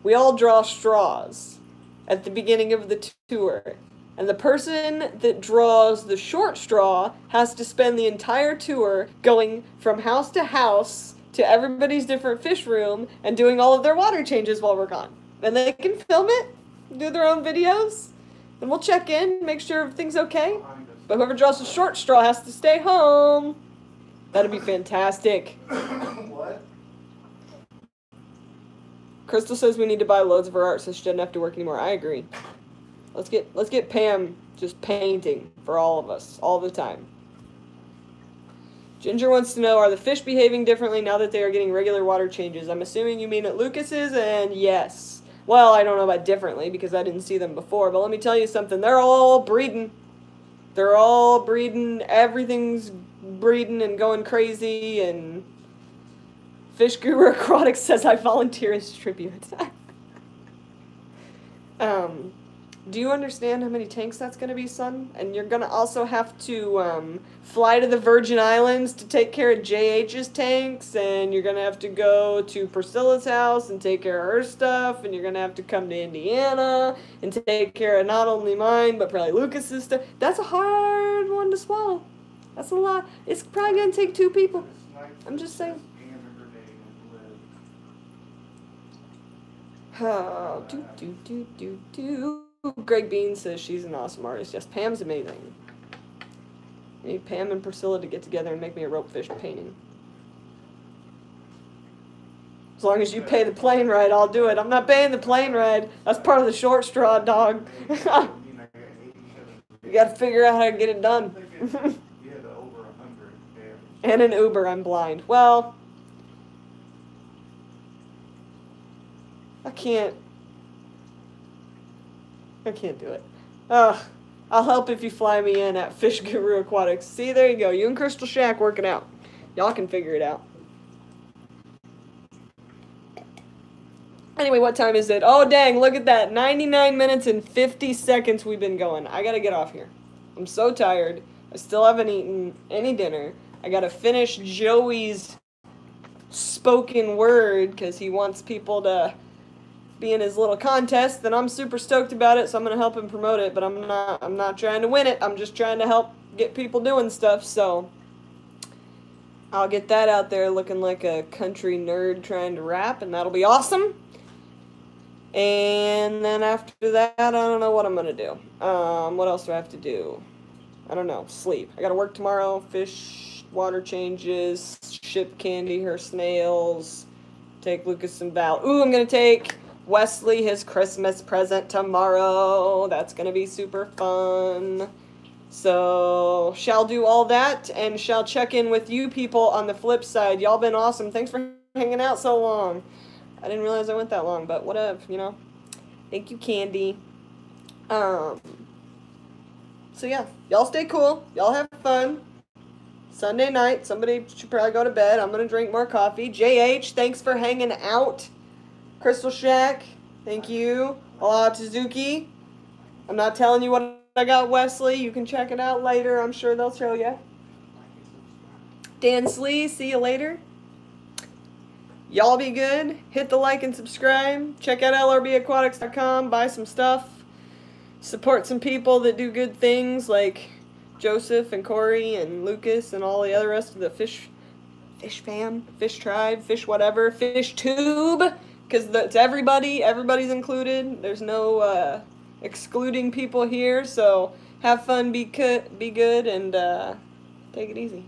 we all draw straws at the beginning of the tour. And the person that draws the short straw has to spend the entire tour going from house to everybody's different fish room and doing all of their water changes while we're gone. And they can film it, do their own videos, and we'll check in, make sure everything's okay. But whoever draws the short straw has to stay home. That'd be fantastic. What? Crystal says we need to buy loads of her art so she doesn't have to work anymore. I agree. Let's get Pam just painting for all of us, all the time. Ginger wants to know, are the fish behaving differently now that they are getting regular water changes? I'm assuming you mean at Lucas's, and yes. Well, I don't know about differently because I didn't see them before, but let me tell you something. They're all breeding. They're all breeding. Everything's breeding and going crazy, and Fish Guru Aquatics says I volunteer as tribute. Do you understand how many tanks that's going to be, son? And you're going to also have to fly to the Virgin Islands to take care of JH's tanks, and you're going to have to go to Priscilla's house and take care of her stuff, and you're going to have to come to Indiana and take care of not only mine, but probably Lucas's stuff. That's a hard one to swallow. That's a lot. It's probably going to take 2 people. I'm just saying. Oh, do. Greg Bean says she's an awesome artist. Yes, Pam's amazing. I need Pam and Priscilla to get together and make me a ropefish painting. As long as you pay the plane ride, I'll do it. I'm not paying the plane ride. That's part of the short straw, dog. You gotta figure out how to get it done. And an Uber, I'm blind. Well, I can't do it. Ugh. I'll help if you fly me in at Fish Guru Aquatics. See, there you go. You and Crystal Shack working out. Y'all can figure it out. Anyway, what time is it? Oh, dang, look at that. 99 minutes and 50 seconds we've been going. I gotta get off here. I'm so tired. I still haven't eaten any dinner. I gotta finish Joey's spoken word because he wants people to be in his little contest, and I'm super stoked about it, so I'm gonna help him promote it, but I'm not trying to win it. I'm just trying to help get people doing stuff, so I'll get that out there looking like a country nerd trying to rap, and that'll be awesome. And then after that, I don't know what I'm gonna do. What else do I have to do? I don't know. Sleep. I gotta work tomorrow. Fish, water changes, ship Candy her snails, take Lucas and Val. Ooh, I'm gonna take Wesley his Christmas present tomorrow. That's gonna be super fun. So, shall do all that, and shall check in with you people on the flip side. Y'all been awesome. Thanks for hanging out so long. I didn't realize I went that long, but whatever, you know. Thank you, Candy. So yeah, y'all stay cool. Y'all have fun. Sunday night, somebody should probably go to bed. I'm gonna drink more coffee. JH, thanks for hanging out. Crystal Shack, thank you. Aloha Suzuki. I'm not telling you what I got, Wesley. You can check it out later. I'm sure they'll show you. Dan Slee, see you later. Y'all be good. Hit the like and subscribe. Check out lrbaquatics.com. Buy some stuff. Support some people that do good things like Joseph and Corey and Lucas and all the other rest of the fish fam, fish tribe, fish whatever, fish tube. Because it's everybody. Everybody's included. There's no excluding people here. So have fun, be good, and take it easy.